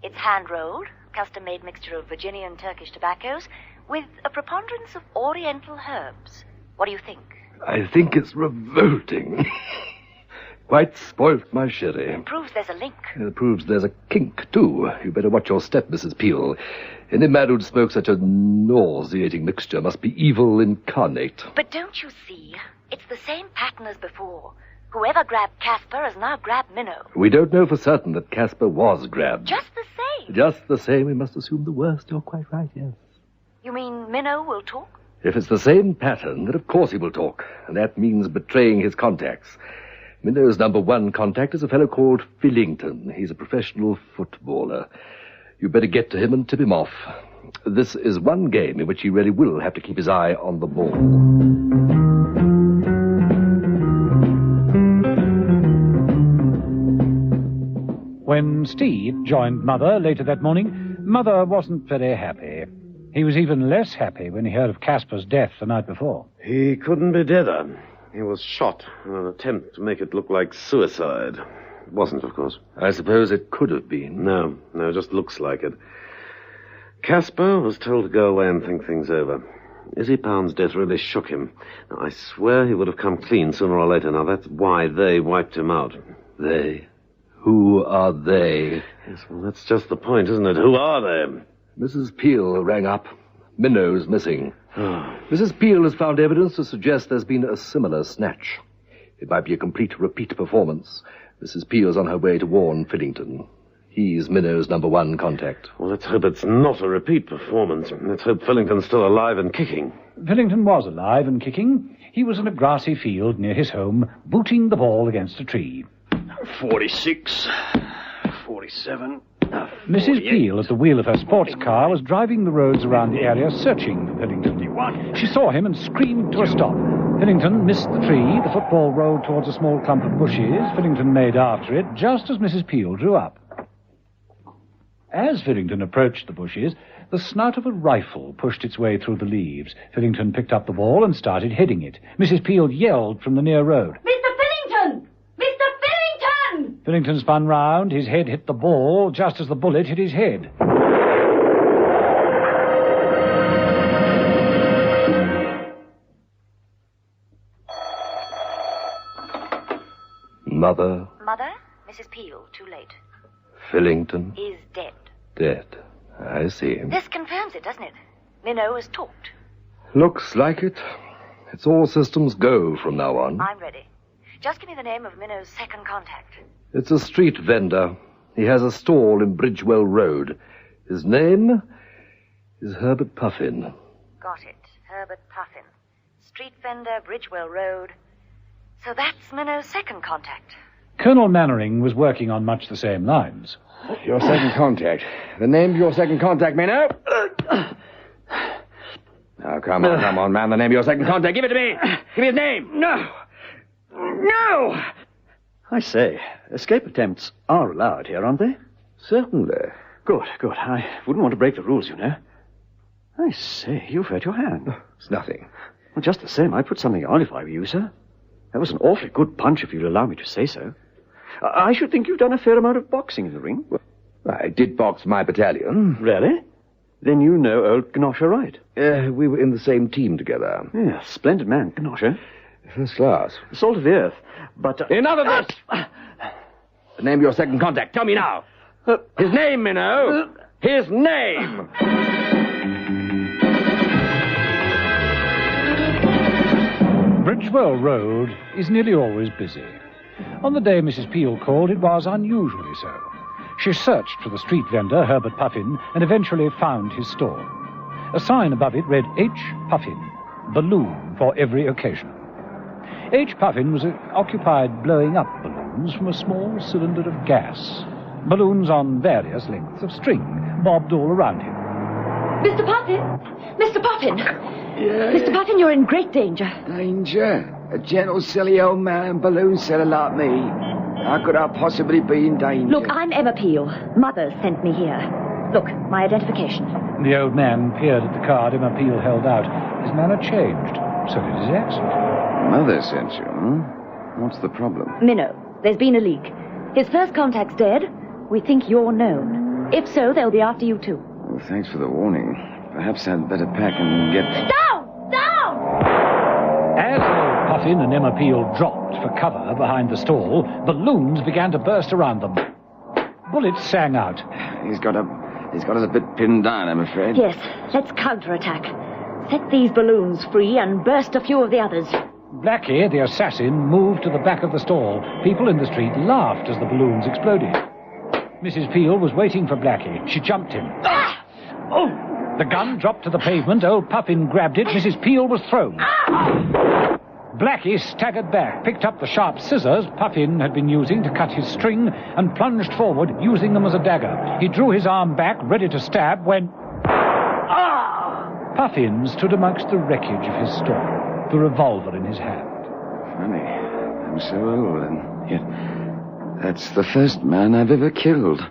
It's hand-rolled, custom-made mixture of Virginia and Turkish tobaccos, with a preponderance of Oriental herbs. What do you think? I think it's revolting. Quite spoilt my sherry. It proves there's a link. It proves there's a kink, too. You better watch your step, Mrs. Peel. Any man who'd smoke such a nauseating mixture must be evil incarnate. But don't you see? It's the same pattern as before. Whoever grabbed Casper has now grabbed Minnow. We don't know for certain that Casper was grabbed. Just the same. Just the same, we must assume the worst. You're quite right, yes. You mean Minnow will talk? If it's the same pattern, then of course he will talk. And that means betraying his contacts. Minnow's number one contact is a fellow called Fillington. He's a professional footballer. You better get to him and tip him off. This is one game in which he really will have to keep his eye on the ball. When Steed joined Mother later that morning, Mother wasn't very happy. He was even less happy when he heard of Casper's death the night before. He couldn't be deader. He was shot in an attempt to make it look like suicide. It wasn't, of course. I suppose it could have been. No, it just looks like it. Casper was told to go away and think things over. Izzy Pound's death really shook him. Now, I swear he would have come clean sooner or later. Now, that's why they wiped him out. They? Who are they? Yes, well, that's just the point, isn't it? Who are they? Mrs. Peel rang up. Minnow's missing. Mrs. Peel has found evidence to suggest there's been a similar snatch. It might be a complete repeat performance. Mrs. Peel's on her way to warn Fillington. He's Minnow's #1 contact. Well, let's hope it's not a repeat performance. Let's hope Fillington's still alive and kicking. Fillington was alive and kicking. He was in a grassy field near his home, booting the ball against a tree. 46, 47... Mrs. Peel, at the wheel of her sports car, was driving the roads around the area searching for Fillington. She saw him and screamed to a stop. Fillington missed the tree. The football rolled towards a small clump of bushes. Fillington made after it, just as Mrs. Peel drew up. As Fillington approached the bushes, the snout of a rifle pushed its way through the leaves. Fillington picked up the ball and started heading it. Mrs. Peel yelled from the near road. Mr. Fillington! Mr. Fillington! Fillington spun round. His head hit the ball just as the bullet hit his head. Mother? Mother? Mrs. Peel, too late. Fillington? Is dead. Dead. I see. This confirms it, doesn't it? Minnow has talked. Looks like it. It's all systems go from now on. I'm ready. Just give me the name of Minnow's second contact. It's a street vendor. He has a stall in Bridgewell Road. His name is Herbert Puffin. Got it. Herbert Puffin. Street vendor, Bridgewell Road. So that's Minnow's second contact. Colonel Mannering was working on much the same lines. Your second contact. The name of your second contact, Minnow? Now, come on, man. The name of your second contact. Give it to me. Give me his name. No! I say, escape attempts are allowed here, aren't they? Certainly. Good. I wouldn't want to break the rules, you know. I say, you've hurt your hand. It's nothing. Well, just the same, I'd put something on if I were you, sir. That was an awfully good punch, if you'll allow me to say so. I should think you've done a fair amount of boxing in the ring. Well, I did box my battalion. Really? Then you know old Gnosher, right? We were in the same team together. Yeah, splendid man, Gnosher. First class. Salt of the earth, but... Enough of this! The name of your second contact. Tell me now. His name, Minnow. His name! Bridgewell Road is nearly always busy. On the day Mrs. Peel called, it was unusually so. She searched for the street vendor, Herbert Puffin, and eventually found his stall. A sign above it read, H. Puffin, balloon for every occasion. H. Puffin was occupied blowing up balloons from a small cylinder of gas. Balloons on various lengths of string bobbed all around him. Mr. Puffin! Mr. Puffin! Yes. Mr. Puffin, you're in great danger. Danger? A gentle, silly old man, balloon seller like me. How could I possibly be in danger? Look, I'm Emma Peel. Mother sent me here. Look, my identification. The old man peered at the card Emma Peel held out. His manner changed. So did his accent. Mother sent you, hmm? What's the problem? Minnow, there's been a leak. His first contact's dead. We think you're known. If so, they'll be after you too. Well, thanks for the warning. Perhaps I'd better pack and get... Down! Down! As old Puffin and Emma Peel dropped for cover behind the stall, balloons began to burst around them. Bullets sang out. He's got us a bit pinned down, I'm afraid. Yes, let's counterattack. Set these balloons free and burst a few of the others. Blackie, the assassin, moved to the back of the stall. People in the street laughed as the balloons exploded. Mrs. Peel was waiting for Blackie. She jumped him. Ah! Oh! The gun dropped to the pavement. Old Puffin grabbed it. Mrs. Peel was thrown. Ah! Blackie staggered back, picked up the sharp scissors Puffin had been using to cut his string, and plunged forward, using them as a dagger. He drew his arm back, ready to stab, when... Puffin stood amongst the wreckage of his stall, the revolver in his hand. Funny. I'm so old, and yet that's the first man I've ever killed.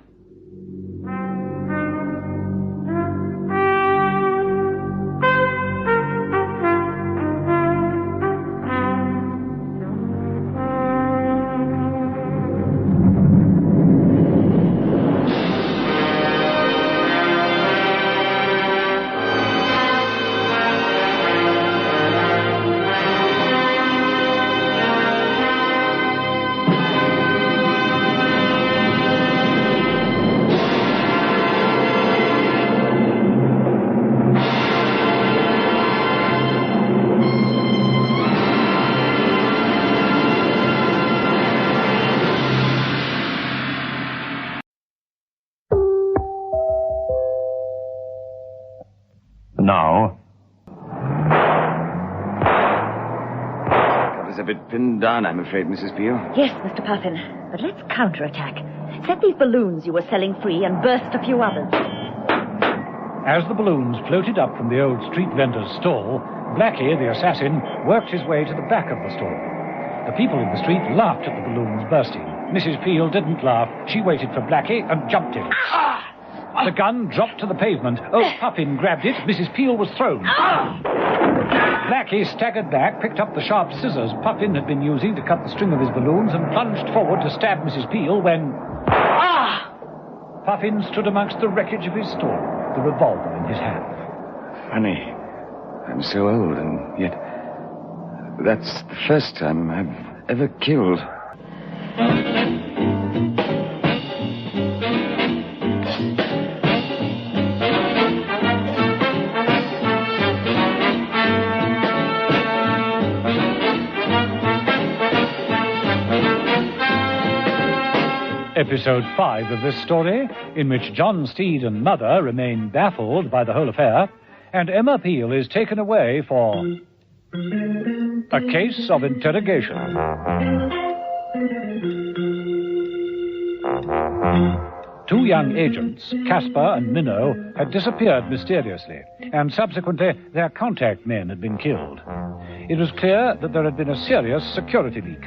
Now, Got us a bit pinned down, I'm afraid, Mrs. Peel. Yes, Mr. Puffin, but let's counterattack. Set these balloons you were selling free and burst a few others. As the balloons floated up from the old street vendor's stall, Blackie, the assassin, worked his way to the back of the stall. The people in the street laughed at the balloons bursting. Mrs. Peel didn't laugh. She waited for Blackie and jumped him. The gun dropped to the pavement. Old Puffin grabbed it. Mrs. Peel was thrown. Blackie staggered back, picked up the sharp scissors Puffin had been using to cut the string of his balloons, and plunged forward to stab Mrs. Peel when... Puffin stood amongst the wreckage of his stall, the revolver in his hand. Funny. I'm so old, and yet... That's the first time I've ever killed. Episode 5 of this story, in which John Steed and Mother remain baffled by the whole affair, and Emma Peel is taken away for a case of interrogation. Two young agents, Casper and Minnow, had disappeared mysteriously, and subsequently their contact men had been killed. It was clear that there had been a serious security leak.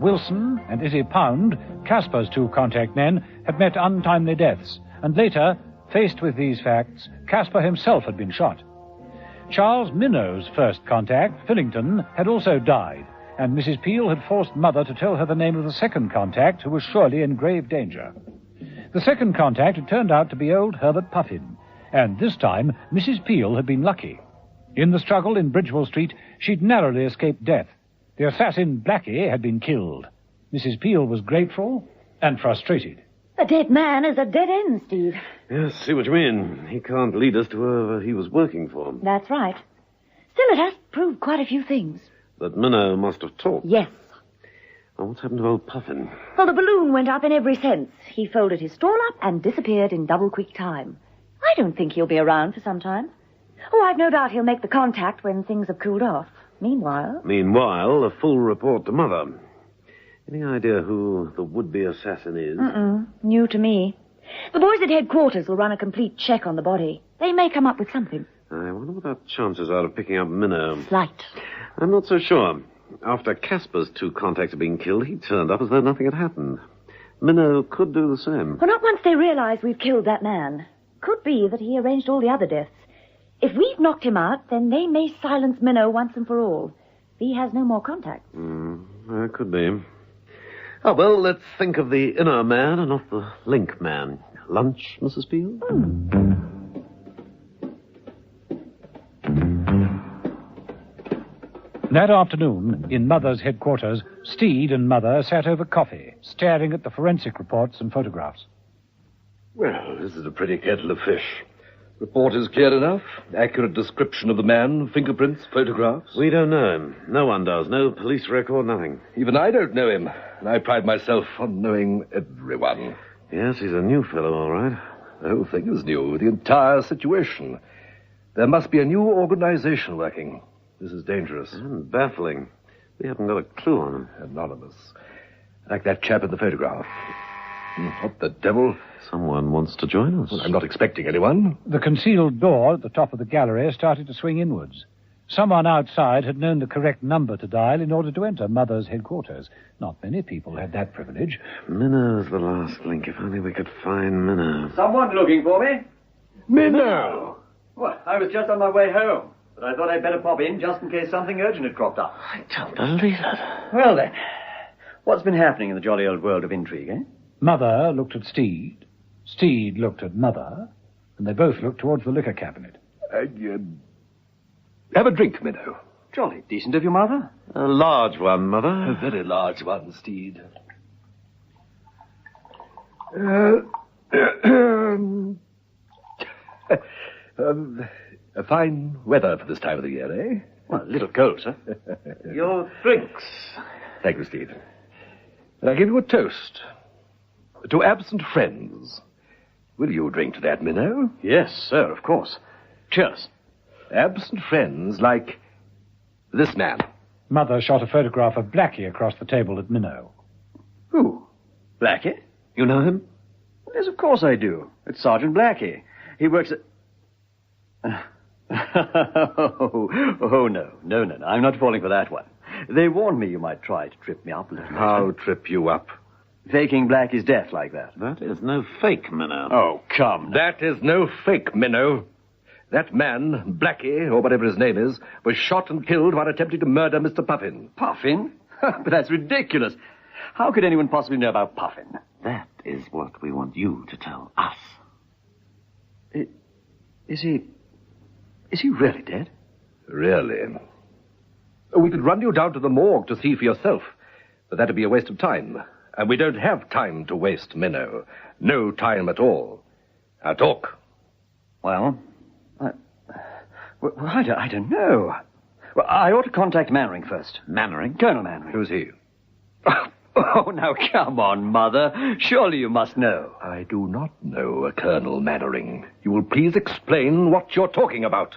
Wilson and Izzy Pound, Casper's two contact men, had met untimely deaths, and later, faced with these facts, Casper himself had been shot. Charles Minnow's first contact, Fillington, had also died, and Mrs. Peel had forced Mother to tell her the name of the second contact, who was surely in grave danger. The second contact had turned out to be old Herbert Puffin, and this time Mrs. Peel had been lucky. In the struggle in Bridgewell Street, she'd narrowly escaped death. The assassin, Blackie, had been killed. Mrs. Peel was grateful and frustrated. A dead man is a dead end, Steve. Yes, see what you mean. He can't lead us to whoever he was working for. That's right. Still, it has proved quite a few things. That Minnow must have talked. Yes. Well, what's happened to old Puffin? Well, the balloon went up in every sense. He folded his stall up and disappeared in double-quick time. I don't think he'll be around for some time. Oh, I've no doubt he'll make the contact when things have cooled off. Meanwhile, a full report to Mother. Any idea who the would-be assassin is? New to me. The boys at headquarters will run a complete check on the body. They may come up with something. I wonder what our chances are of picking up Minnow. Slight. I'm not so sure. After Casper's two contacts had been killed, he turned up as though nothing had happened. Minnow could do the same. Well, not once they realize we've killed that man. Could be that he arranged all the other deaths. If we've knocked him out, then they may silence Minnow once and for all. He has no more contact. Could be. Oh, well, let's think of the inner man and not the link man. Lunch, Mrs. Peel? That afternoon, in Mother's headquarters, Steed and Mother sat over coffee, staring at the forensic reports and photographs. Well, this is a pretty kettle of fish. Report is clear enough. Accurate description of the man, fingerprints, photographs. We don't know him. No one does. No police record, nothing. Even I don't know him, and I pride myself on knowing everyone. Yes, he's a new fellow, all right. The whole thing is new, the entire situation. There must be a new organization working. This is dangerous. And baffling. We haven't got a clue on him. Anonymous. Like that chap in the photograph. What the devil? Someone wants to join us. Well, I'm not expecting anyone. The concealed door at the top of the gallery started to swing inwards. Someone outside had known the correct number to dial in order to enter Mother's headquarters. Not many people had that privilege. Minnow's the last link. If only we could find Minnow. Someone looking for me? Minnow! Well, I was just on my way home, but I thought I'd better pop in just in case something urgent had cropped up. I don't believe it. Well, then, what's been happening in the jolly old world of intrigue, eh? Mother looked at Steed. Steed looked at Mother. And they both looked towards the liquor cabinet. Have a drink, Minnow. Jolly decent of your mother. A large one, Mother. A very large one, Steed. Fine weather for this time of the year, eh? Well, a little cold, sir. Your drinks. Thank you, Steed. And I give you a toast. To absent friends. Will you drink to that, Minnow? Yes, sir, of course. Cheers. Absent friends like this man. Mother shot a photograph of Blackie across the table at Minnow. Who? Blackie? You know him? Yes, of course I do. It's Sergeant Blackie. He works at... Oh, no. I'm not falling for that one. They warned me you might try to trip me up a little. How trip you up? Faking Blackie's death like that. That is no fake, Minnow. Oh, come. That is no fake, Minnow. That man, Blackie, or whatever his name is, was shot and killed while attempting to murder Mr. Puffin. Puffin? But that's ridiculous. How could anyone possibly know about Puffin? That is what we want you to tell us. Is he really dead? Really? We could run you down to the morgue to see for yourself, but that'd be a waste of time. And we don't have time to waste, Minnow. No time at all. Now talk. Well, I don't know. Well, I ought to contact Mannering first. Mannering? Colonel Mannering. Who's he? Oh, now come on, Mother. Surely you must know. I do not know a Colonel Mannering. You will please explain what you're talking about.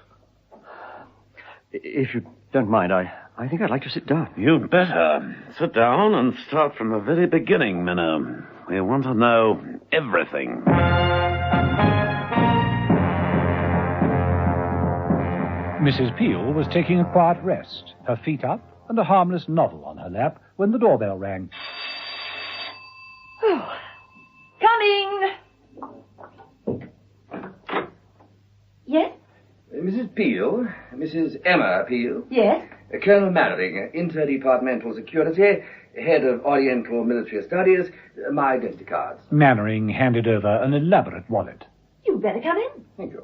If you don't mind, I think I'd like to sit down. You'd better. Sit down and start from the very beginning, Minnow. We want to know everything. Mrs. Peel was taking a quiet rest, her feet up and a harmless novel on her lap, when the doorbell rang. Oh, coming! Yes? Mrs. Peel, Mrs. Emma Peel. Yes? Colonel Mannering, Interdepartmental Security, Head of Oriental Military Studies, my identity cards. Mannering handed over an elaborate wallet. You'd better come in. Thank you.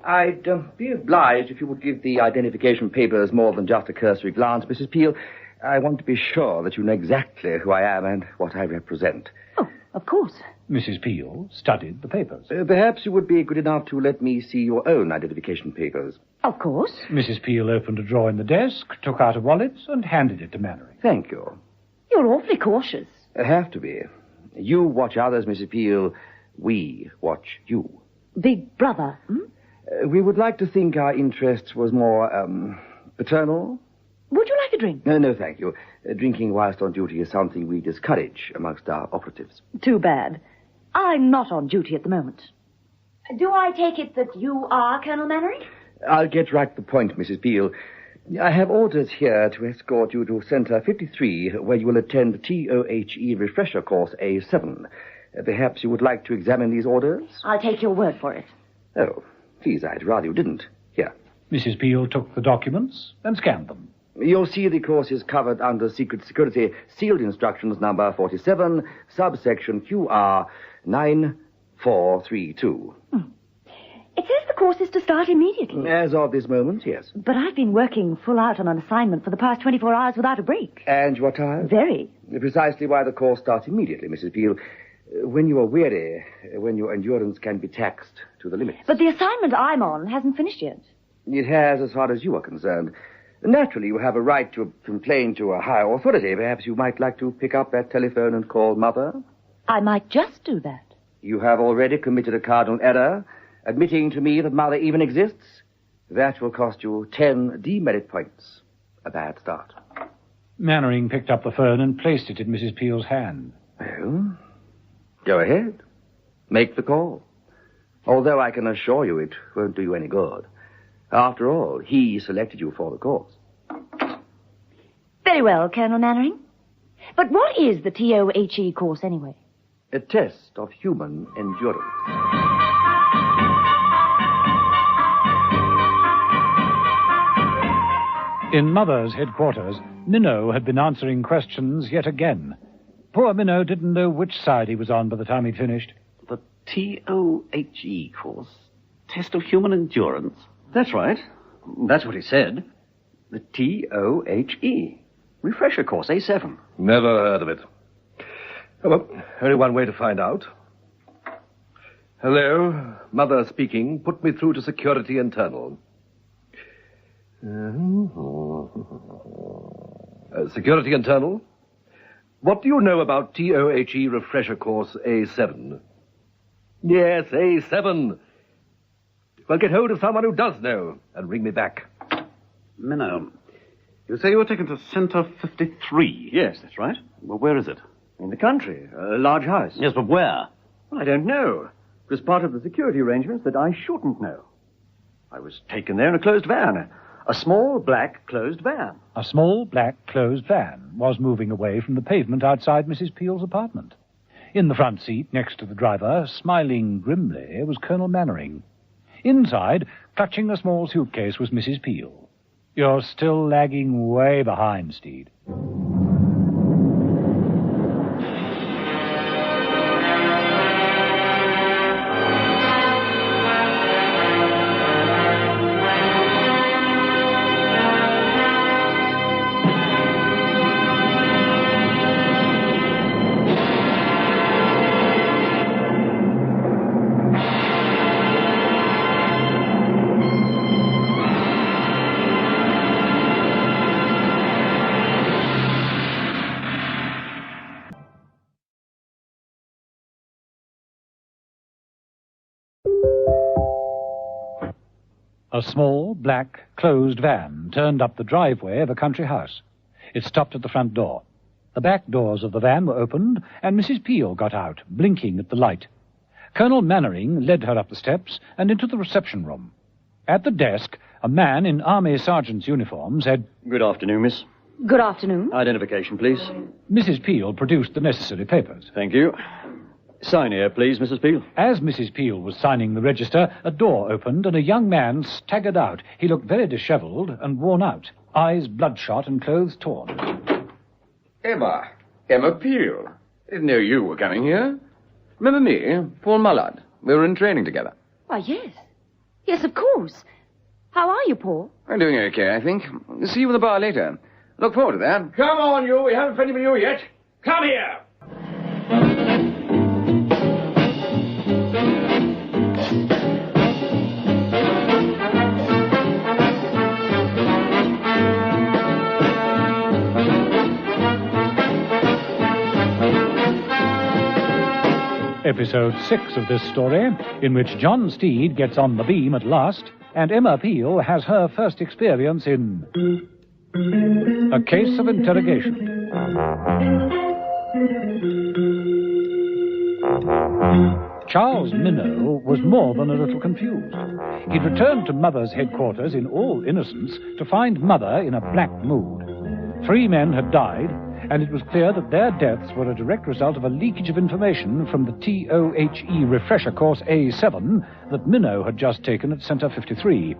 I'd be obliged if you would give the identification papers more than just a cursory glance, Mrs. Peel. I want to be sure that you know exactly who I am and what I represent. Oh, of course. Mrs. Peel studied the papers. Perhaps you would be good enough to let me see your own identification papers. Of course. Mrs. Peel opened a drawer in the desk, took out a wallet, and handed it to Mannering. Thank you. You're awfully cautious. Have to be. You watch others, Mrs. Peel. We watch you. Big brother, hmm? We would like to think our interest was more, paternal. Would you like a drink? No, thank you. Drinking whilst on duty is something we discourage amongst our operatives. Too bad. I'm not on duty at the moment. Do I take it that you are Colonel Mannering? I'll get right to the point, Mrs. Peel. I have orders here to escort you to Centre 53, where you will attend the TOHE refresher course A7. Perhaps you would like to examine these orders? I'll take your word for it. Oh, please, I'd rather you didn't. Here. Mrs. Peel took the documents and scanned them. You'll see the course is covered under Secret Security Sealed Instructions number 47, subsection QR 9432. It says the course is to start immediately. As of this moment, yes. But I've been working full out on an assignment for the past 24 hours without a break. And you are tired? Very. Precisely why the course starts immediately, Mrs. Peel. When you are weary, when your endurance can be taxed to the limit. But the assignment I'm on hasn't finished yet. It has, as far as you are concerned. Naturally, you have a right to complain to a higher authority. Perhaps you might like to pick up that telephone and call Mother? I might just do that. You have already committed a cardinal error, admitting to me that Mother even exists. That will cost you 10 demerit points. A bad start. Mannering picked up the phone and placed it in Mrs. Peel's hand. Well, go ahead. Make the call. Although I can assure you it won't do you any good. After all, he selected you for the course. Very well, Colonel Mannering. But what is the TOHE course, anyway? A test of human endurance. In Mother's headquarters, Minnow had been answering questions yet again. Poor Minnow didn't know which side he was on by the time he'd finished. The TOHE course? Test of human endurance? That's right. That's what he said. The TOHE. Refresher course, A7. Never heard of it. Oh, well, only one way to find out. Hello, Mother speaking. Put me through to Security Internal. Security Internal? What do you know about TOHE Refresher Course A7? Yes, A7. Well, get hold of someone who does know and ring me back. Minnow, you say you were taken to Center 53? Yes, that's right. Well, where is it? In the country. A large house. Yes, but where? Well, I don't know. It was part of the security arrangements that I shouldn't know. I was taken there in a closed van. A small, black, closed van. A small, black, closed van was moving away from the pavement outside Mrs. Peel's apartment. In the front seat, next to the driver, smiling grimly, was Colonel Mannering. Inside, clutching a small suitcase, was Mrs. Peel. You're still lagging way behind, Steed. A small, black, closed van turned up the driveway of a country house. It stopped at the front door. The back doors of the van were opened, and Mrs. Peel got out, blinking at the light. Colonel Mannering led her up the steps and into the reception room. At the desk, a man in army sergeant's uniform said, Good afternoon, miss. Good afternoon. Identification, please. Mrs. Peel produced the necessary papers. Thank you. Sign here, please, Mrs. Peel. As Mrs. Peel was signing the register, a door opened and a young man staggered out. He looked very dishevelled and worn out, eyes bloodshot and clothes torn. Emma Peel. I didn't know you were coming here. Remember me, Paul Mullard? We were in training together. Why, yes. Yes, of course. How are you, Paul? I'm doing okay, I think. See you in the bar later. Look forward to that. Come on, you. We haven't finished with you yet. Come here. Episode 6 of this story, in which John Steed gets on the beam at last, and Emma Peel has her first experience in a case of interrogation. Charles Minnow was more than a little confused. He'd returned to Mother's headquarters in all innocence to find Mother in a black mood. 3 men had died, and it was clear that their deaths were a direct result of a leakage of information from the TOHE refresher course A7 that Minnow had just taken at Center 53.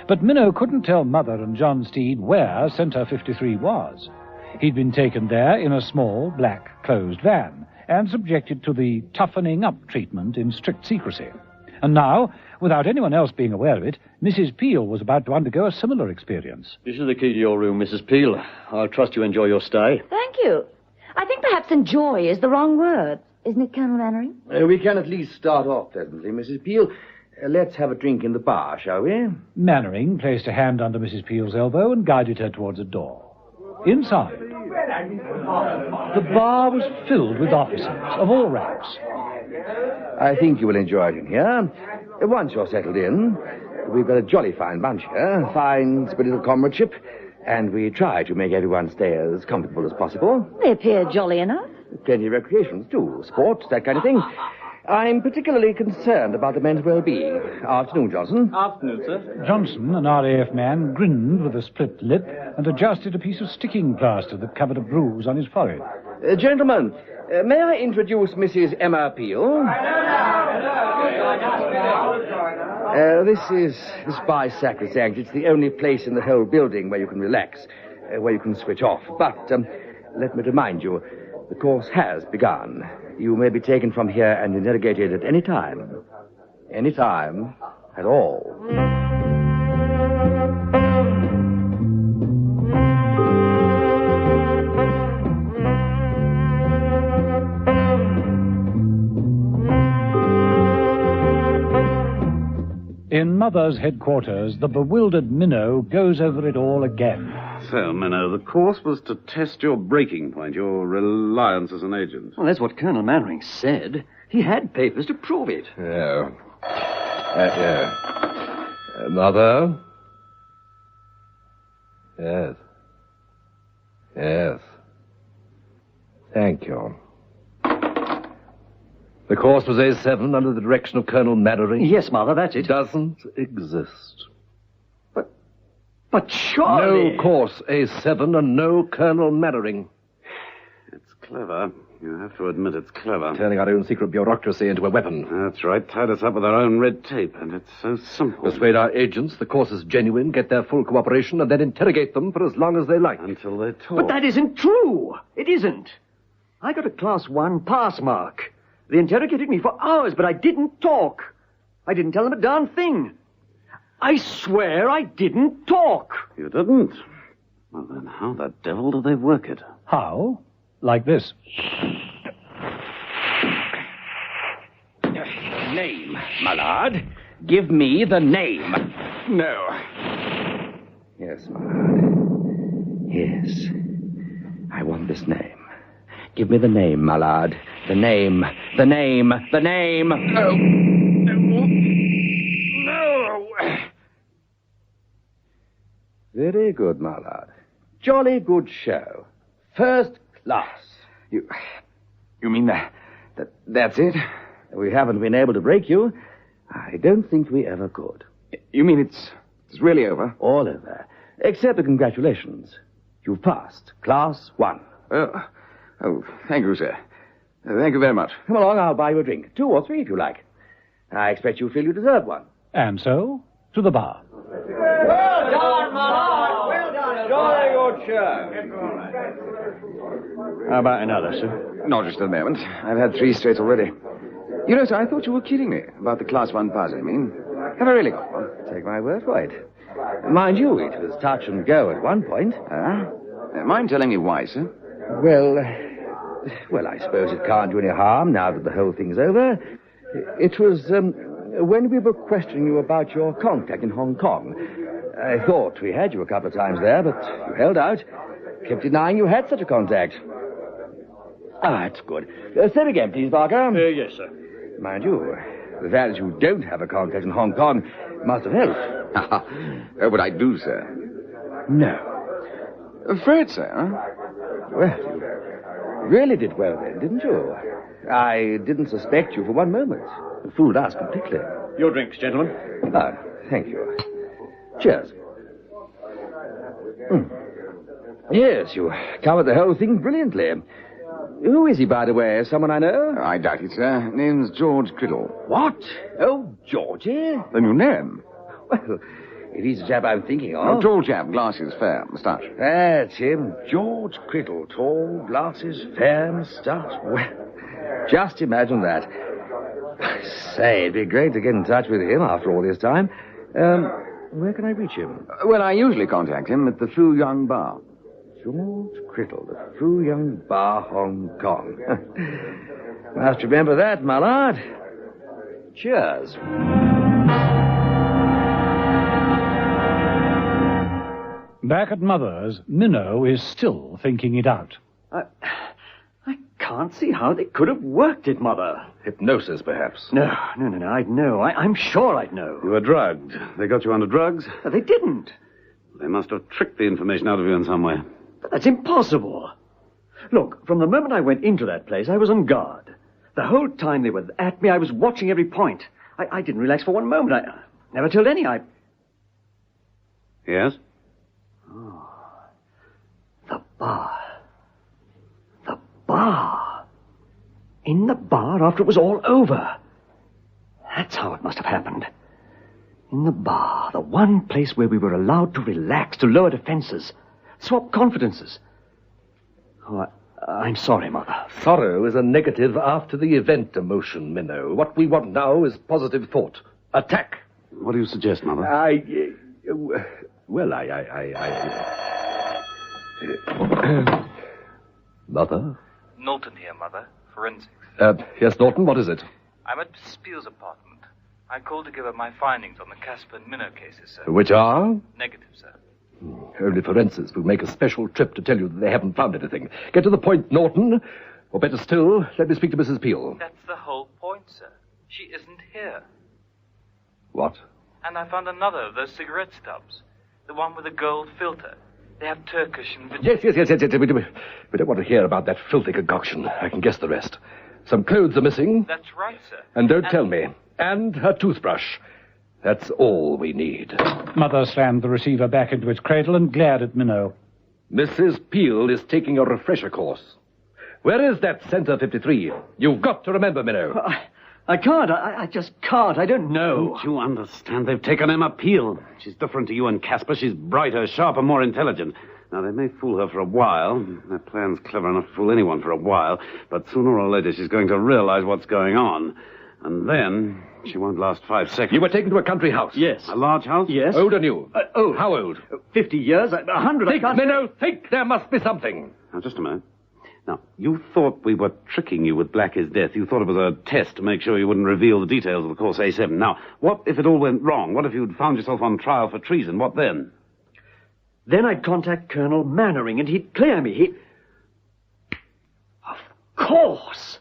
But Minnow couldn't tell Mother and John Steed where Center 53 was. He'd been taken there in a small, black, closed van and subjected to the toughening up treatment in strict secrecy. And now, without anyone else being aware of it, Mrs. Peel was about to undergo a similar experience. This is the key to your room, Mrs. Peel. I'll trust you enjoy your stay. Thank you. I think perhaps enjoy is the wrong word. Isn't it, Colonel Mannering? We can at least start off pleasantly, Mrs. Peel. Let's have a drink in the bar, shall we? Mannering placed a hand under Mrs. Peel's elbow and guided her towards a door. Inside, the bar was filled with officers of all ranks. I think you will enjoy it in here. Once you're settled in, we've got a jolly fine bunch here, fine spirited comradeship, and we try to make everyone stay as comfortable as possible. They appear jolly enough. Plenty of recreations, too. Sports, that kind of thing. I'm particularly concerned about the men's well-being. Afternoon, Johnson. Afternoon, sir. Johnson, an RAF man, grinned with a split lip and adjusted a piece of sticking plaster that covered a bruise on his forehead. Gentlemen, may I introduce Mrs. Emma Peel? This bar is sacrosanct. It's the only place in the whole building where you can relax, where you can switch off. But let me remind you, the course has begun. You may be taken from here and interrogated at any time. Any time at all. In Mother's headquarters, the bewildered Minnow goes over it all again. So, Minnow, the course was to test your breaking point, your reliance as an agent. Well, that's what Colonel Mannering said. He had papers to prove it. Yeah. Mother? Yes. Yes. Thank you. The course was A7 under the direction of Colonel Mannering? Yes, Mother, that's it. Doesn't exist. But surely... No course A7 and no Colonel Mannering. It's clever. You have to admit it's clever. Turning our own secret bureaucracy into a weapon. That's right. Tied us up with our own red tape, and it's so simple. Persuade our agents the course is genuine, get their full cooperation, and then interrogate them for as long as they like. Until they talk. But that isn't true. It isn't. I got a Class 1 pass mark. They interrogated me for hours, but I didn't talk. I didn't tell them a darn thing. I swear I didn't talk. You didn't? Well, then how the devil do they work it? How? Like this. Name, my lord. Give me the name. No. Yes, my lord. Yes. I want this name. Give me the name, my lord. The name. The name. The name. No. No. Very good, my lord. Jolly good show. First class. You mean that's it? We haven't been able to break you. I don't think we ever could. You mean it's really over? All over. Except the congratulations. You've passed. Class 1. Oh, thank you, sir. Thank you very much. Come along, I'll buy you a drink. 2 or 3 if you like. I expect you feel you deserve one. And so, to the bar. Well done, my lord. Well done. Jolly good show. How about another, sir? Not just a moment. I've had 3 straight already. You know, sir, I thought you were kidding me about the Class 1 pass, I mean. Have I really got one? Take my word for it. Mind you, it was touch and go at one point. Mind telling me why, sir? Well, I suppose it can't do any harm now that the whole thing's over. It was when we were questioning you about your contact in Hong Kong. I thought we had you a couple of times there, but you held out. Kept denying you had such a contact. That's good. Say again, please, Barker. Yes, sir. Mind you, the fact that you don't have a contact in Hong Kong must have helped. Oh, but I do, sir. No. Afraid, sir, huh? Well, you really did well then, didn't you? I didn't suspect you for one moment. You fooled us completely. Your drinks, gentlemen. Ah, thank you. Cheers. Yes, you covered the whole thing brilliantly. Who is he, by the way? Someone I know? I doubt it, sir. Name's George Criddle. What? Oh, Georgie? Then you know him? Well, if he's the chap I'm thinking of... Oh, tall chap, glasses, fair, moustache. That's him. George Criddle. Tall, glasses, fair, moustache. Well, just imagine that. Say, it'd be great to get in touch with him after all this time. Where can I reach him? Well, I usually contact him at the Fu Young Bar. George Criddle, the Fu Young Bar, Hong Kong. Must remember that, my lord. Cheers. Back at Mother's, Minnow is still thinking it out. I can't see how they could have worked it, Mother. Hypnosis, perhaps. No. I'd know. I'm sure I'd know. You were drugged. They got you under drugs? They didn't. They must have tricked the information out of you in some way. But that's impossible. Look, from the moment I went into that place, I was on guard. The whole time they were at me, I was watching every point. I didn't relax for one moment. I never told any. Yes? Oh. The bar. The bar. In the bar after it was all over. That's how it must have happened. In the bar, the one place where we were allowed to relax, to lower defenses, swap confidences. Oh, I'm sorry, Mother. Sorrow is a negative after-the-event emotion, Minnow. What we want now is positive thought. Attack. What do you suggest, Mother? Mother? Knowlton here, Mother. Forensics. Yes, Norton, what is it? I'm at Spiel's apartment. I called to give her my findings on the Casper and Minnow cases, sir. Which are? Negative, sir. Only forensics will make a special trip to tell you that they haven't found anything. Get to the point, Norton. Or better still, let me speak to Mrs. Peel. That's the whole point, sir. She isn't here. What? And I found another of those cigarette stubs. The one with the gold filter. They have Turkish and... Yes. We don't want to hear about that filthy concoction. I can guess the rest. Some clothes are missing. That's right, sir. And don't tell me. And her toothbrush. That's all we need. Mother slammed the receiver back into its cradle and glared at Minnow. Mrs. Peel is taking a refresher course. Where is that Center 53? You've got to remember, Minnow. I can't. I just can't. I don't know. Don't you understand? They've taken Emma Peel. She's different to you and Casper. She's brighter, sharper, more intelligent. Now, they may fool her for a while. Their plan's clever enough to fool anyone for a while. But sooner or later, she's going to realize what's going on. And then she won't last 5 seconds. You were taken to a country house? Yes. A large house? Yes. Old or new? Old. How old? 50 years, 100. Think, Minnow, think. There must be something. Now, just a minute. Now, you thought we were tricking you with Black as Death. You thought it was a test to make sure you wouldn't reveal the details of the course A7. Now, what if it all went wrong? What if you'd found yourself on trial for treason? What then? Then I'd contact Colonel Mannering and he'd clear me. Of course.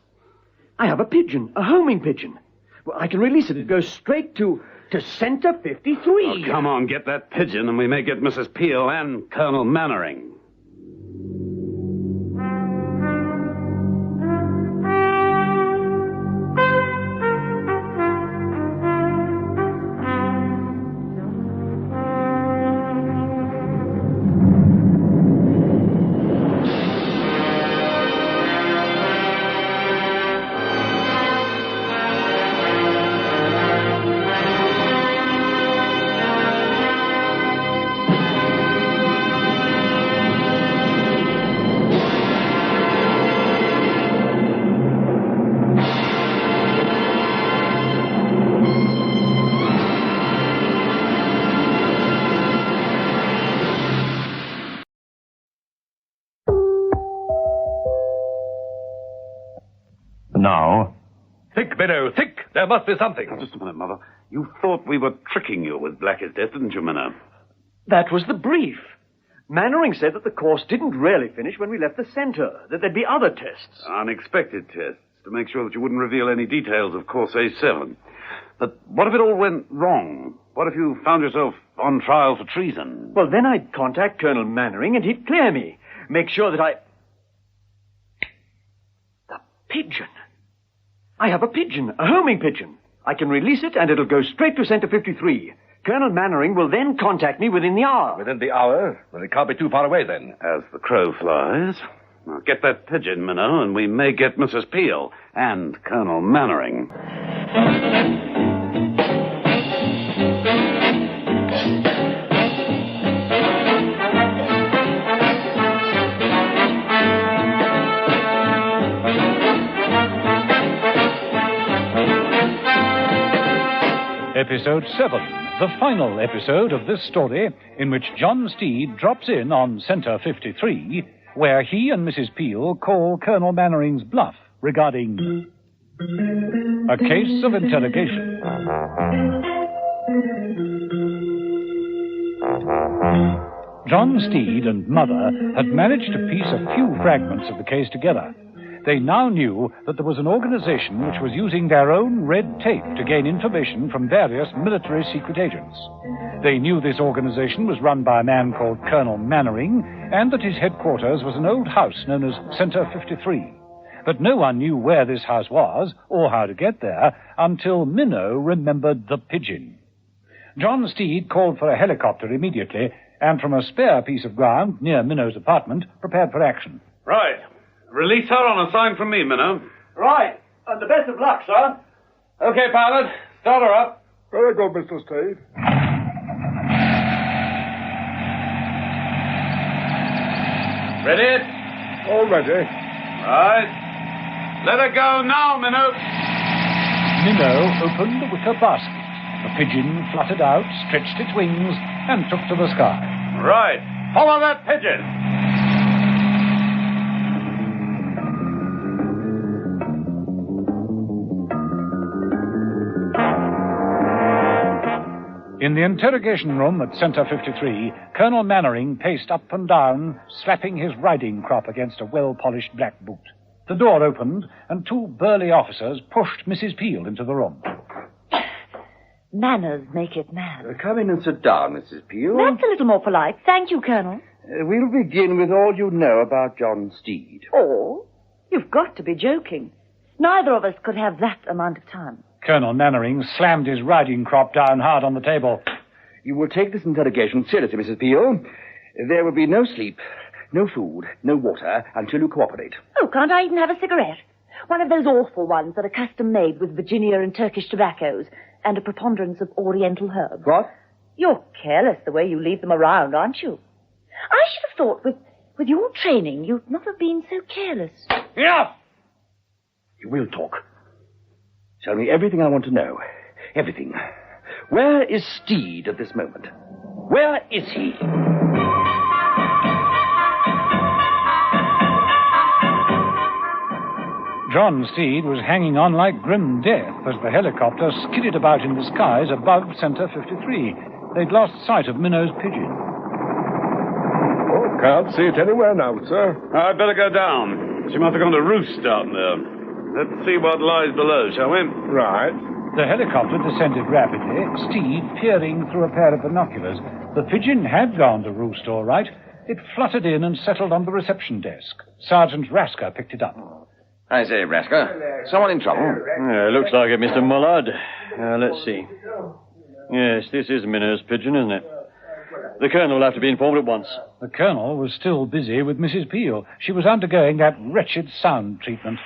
I have a pigeon, a homing pigeon. Well, I can release it. It goes straight to Center 53. Oh, come on, get that pigeon and we may get Mrs. Peel and Colonel Mannering. Now? Think, Minnow, think. There must be something. Now, just a minute, Mother. You thought we were tricking you with Black as Death, didn't you, Minnow? That was the brief. Mannering said that the course didn't really finish when we left the center, that there'd be other tests. Unexpected tests, to make sure that you wouldn't reveal any details of course A7. But what if it all went wrong? What if you found yourself on trial for treason? Well, then I'd contact Colonel Mannering and he'd clear me. Make sure that The pigeon. I have a pigeon, a homing pigeon. I can release it and it'll go straight to Center 53. Colonel Mannering will then contact me within the hour. Within the hour? Well, it can't be too far away then. As the crow flies. Now, get that pigeon, Minnow, and we may get Mrs. Peel and Colonel Mannering. Episode 7, the final episode of this story, in which John Steed drops in on Center 53, where he and Mrs. Peel call Colonel Mannering's bluff regarding a case of interrogation. John Steed and Mother had managed to piece a few fragments of the case together. They now knew that there was an organization which was using their own red tape to gain information from various military secret agents. They knew this organization was run by a man called Colonel Mannering, and that his headquarters was an old house known as Center 53. But no one knew where this house was, or how to get there, until Minnow remembered the pigeon. John Steed called for a helicopter immediately, and from a spare piece of ground near Minnow's apartment, prepared for action. Right. Release her on a sign from me, Minnow. Right. And the best of luck, sir. Okay, pilot. Start her up. Very good, Mr. Steed. Ready? All ready. Right. Let her go now, Minnow. Minnow opened the wicker basket. The pigeon fluttered out, stretched its wings, and took to the sky. Right. Follow that pigeon. In the interrogation room at Center 53, Colonel Mannering paced up and down, slapping his riding crop against a well-polished black boot. The door opened, and two burly officers pushed Mrs. Peel into the room. Manners make it mad. Come in and sit down, Mrs. Peel. That's a little more polite. Thank you, Colonel. We'll begin with all you know about John Steed. Oh? You've got to be joking. Neither of us could have that amount of time. Colonel Mannering slammed his riding crop down hard on the table. You will take this interrogation seriously, Mrs. Peel. There will be no sleep, no food, no water until you cooperate. Oh, can't I even have a cigarette? One of those awful ones that are custom-made with Virginia and Turkish tobaccos and a preponderance of Oriental herbs. What? You're careless the way you leave them around, aren't you? I should have thought with your training you'd not have been so careless. Enough! You will talk. Tell me everything I want to know. Everything. Where is Steed at this moment? Where is he? John Steed was hanging on like grim death as the helicopter skidded about in the skies above Centre 53. They'd lost sight of Minnow's pigeon. Oh, can't see it anywhere now, sir. I'd better go down. She must have gone to roost down there. Let's see what lies below, shall we? Right. The helicopter descended rapidly, Steed peering through a pair of binoculars. The pigeon had gone to roost, all right. It fluttered in and settled on the reception desk. Sergeant Rasker picked it up. I say, Rasker, someone in trouble? Yeah, looks like it, Mr. Mullard. Let's see. Yes, this is Minnow's pigeon, isn't it? The Colonel will have to be informed at once. The Colonel was still busy with Mrs. Peel. She was undergoing that wretched sound treatment.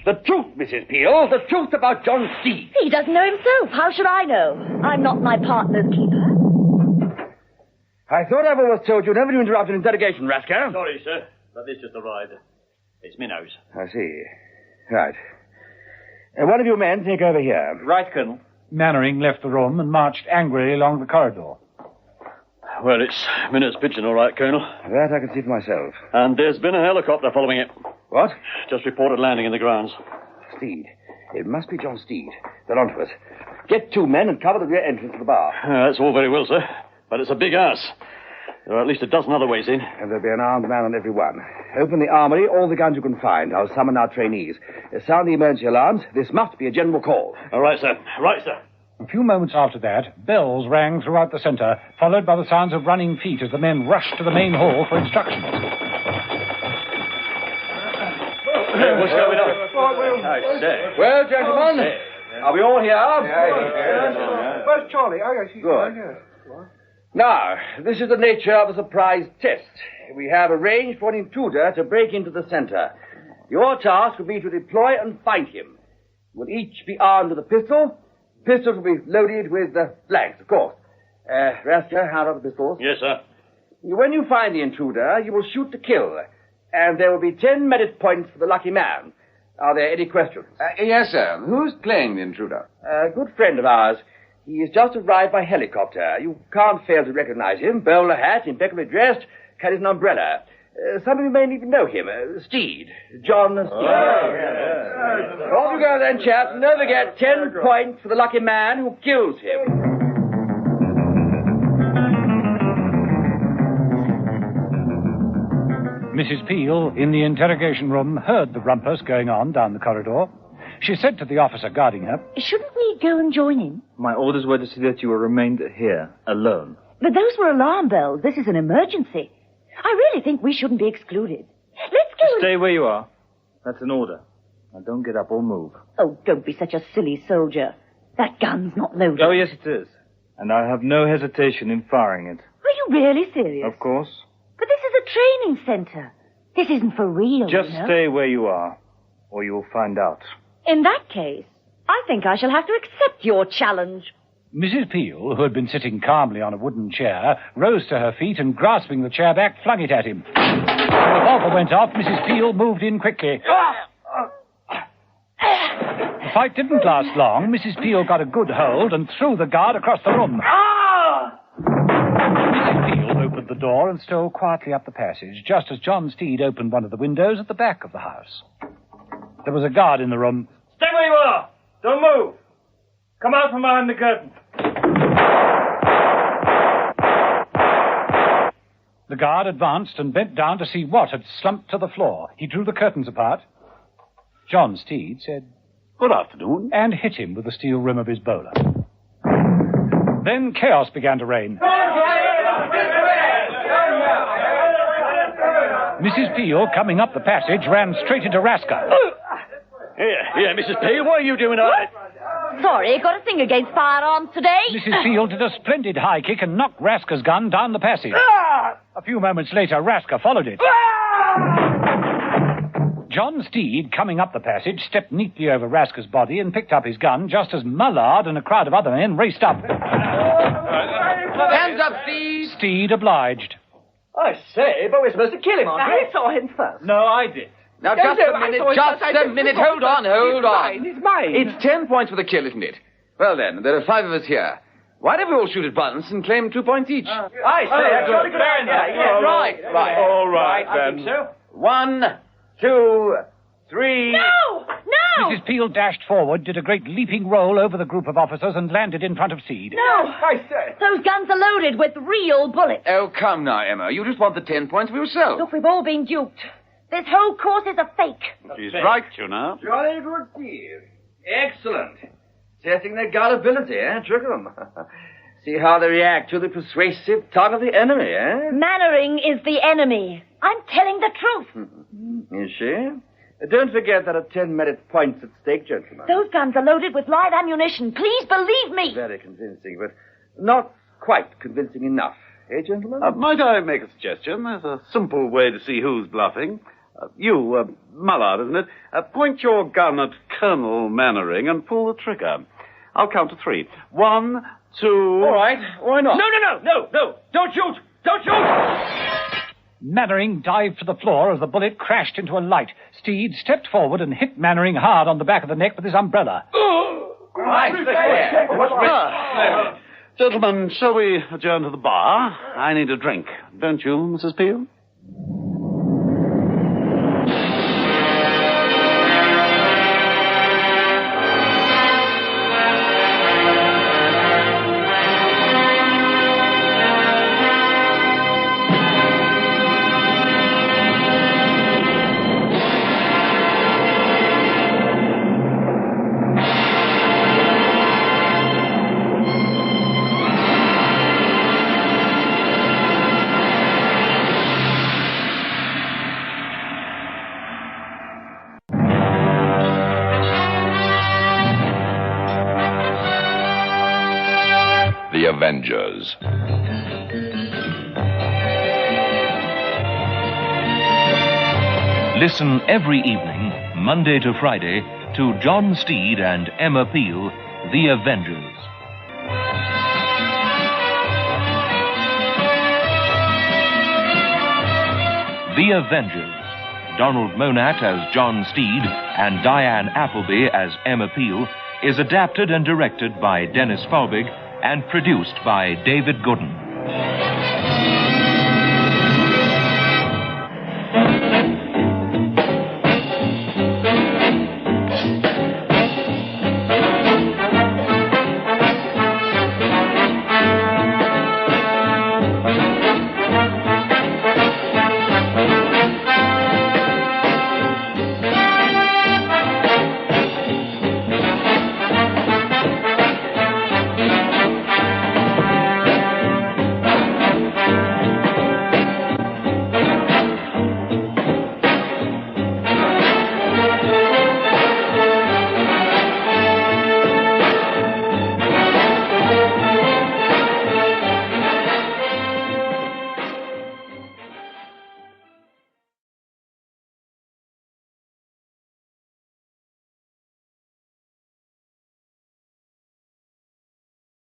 The truth, Mrs. Peel, the truth about John Steed. He doesn't know himself. How should I know? I'm not my partner's keeper. I thought I've always told you never to interrupt an interrogation, Rasker. Sorry, sir, but this just arrived. It's Minnow's. I see. Right. One of you men take over here. Right, Colonel. Mannering left the room and marched angrily along the corridor. Well, it's Minnow's pigeon, all right, Colonel. That I can see for myself. And there's been a helicopter following it. What? Just reported landing in the grounds. Steed. It must be John Steed. They're onto us. Get 2 men and cover the rear entrance of the bar. That's all very well, sir. But it's a big house. There are at least a dozen other ways in. And there'll be an armed man on every one. Open the armory, all the guns you can find. I'll summon our trainees. Sound the emergency alarms. This must be a general call. All right, sir. Right, sir. A few moments after that, bells rang throughout the centre, followed by the sounds of running feet as the men rushed to the main hall for instructions. What's going on? I say. Well, gentlemen, are we all here? Where's Charlie? Oh, yes, he's good. Now, this is the nature of a surprise test. We have arranged for an intruder to break into the centre. Your task will be to deploy and find him. You will each be armed with a pistol. Pistols will be loaded with blanks, of course. Rasker, hand out the pistols. Yes, sir. When you find the intruder, you will shoot to kill. And there will be 10 merit points for the lucky man. Are there any questions? Yes, sir. Who's playing the intruder? A good friend of ours. He has just arrived by helicopter. You can't fail to recognize him. Bowler hat, impeccably dressed, carries an umbrella. Some of you may even know him. Steed. John Steed. Off you go then, chaps. And don't forget 10 points for the lucky man who kills him. Mrs. Peel, in the interrogation room, heard the rumpus going on down the corridor. She said to the officer guarding her, Shouldn't we go and join in? My orders were to see that you were remained here, alone. But those were alarm bells. This is an emergency. I really think we shouldn't be excluded. Let's go. Stay where you are. That's an order. Now don't get up or move. Oh, don't be such a silly soldier. That gun's not loaded. Oh, yes, it is. And I have no hesitation in firing it. Are you really serious? Of course. But this is a training center. This isn't for real, Just you know? stay where you are, or you'll find out. In that case, I think I shall have to accept your challenge. Mrs. Peel, who had been sitting calmly on a wooden chair, rose to her feet and, grasping the chair back, flung it at him. When the revolver went off, Mrs. Peel moved in quickly. The fight didn't last long. Mrs. Peel got a good hold and threw the guard across the room. Mrs. Peel opened the door and stole quietly up the passage, just as John Steed opened one of the windows at the back of the house. There was a guard in the room. Stay where you are! Don't move! Come out from behind the curtain. The guard advanced and bent down to see what had slumped to the floor. He drew the curtains apart. John Steed said, Good afternoon. And hit him with the steel rim of his bowler. Then chaos began to reign. Mrs. Peel, coming up the passage, ran straight into Rasker. Here, Mrs. Peel, what are you doing? Sorry, got a thing against firearms today. Mrs. Peel did a splendid high kick and knocked Rasker's gun down the passage. A few moments later, Rasker followed it. John Steed, coming up the passage, stepped neatly over Rasker's body and picked up his gun just as Mullard and a crowd of other men raced up. Hands up, Steed! Steed obliged. I say, but we're supposed to kill him, aren't we? I saw him first. No, I did. Now, just a minute. Hold on. It's mine. It's 10 points for the kill, isn't it? Well, then, there are 5 of us here. Why don't we all shoot at once and claim 2 points each? I say, that's a good idea. Right. All right, I think so. 1, 2, 3... No! Mrs. Peel dashed forward, did a great leaping roll over the group of officers and landed in front of Steed. No! I say. Those guns are loaded with real bullets. Oh, come now, Emma. You just want the 10 points for yourself. Look, we've all been duped. This whole course is a fake. She's right, you know. Jolly good, Steve. Excellent. Testing their gullibility, Trick 'em. See how they react to the persuasive tongue of the enemy, Mannering is the enemy. I'm telling the truth. Is she? Don't forget there are 10 merit points at stake, gentlemen. Those guns are loaded with live ammunition. Please believe me. Very convincing, but not quite convincing enough. Eh, gentlemen? Might I make a suggestion? There's a simple way to see who's bluffing. You, Mullard, isn't it? Point your gun at Colonel Mannering and pull the trigger. I'll count to 3. 1, 2... All right. Why not? No. Don't shoot. Don't shoot. Mannering dived for the floor as the bullet crashed into a light. Steed stepped forward and hit Mannering hard on the back of the neck with his umbrella. Gentlemen, shall we adjourn to the bar? I need a drink. Don't you, Mrs. Peel? The Avengers. Listen every evening, Monday to Friday, to John Steed and Emma Peel, The Avengers. The Avengers. Donald Monat as John Steed and Diane Appleby as Emma Peel is adapted and directed by Denis Folbigge and produced by David Gooden.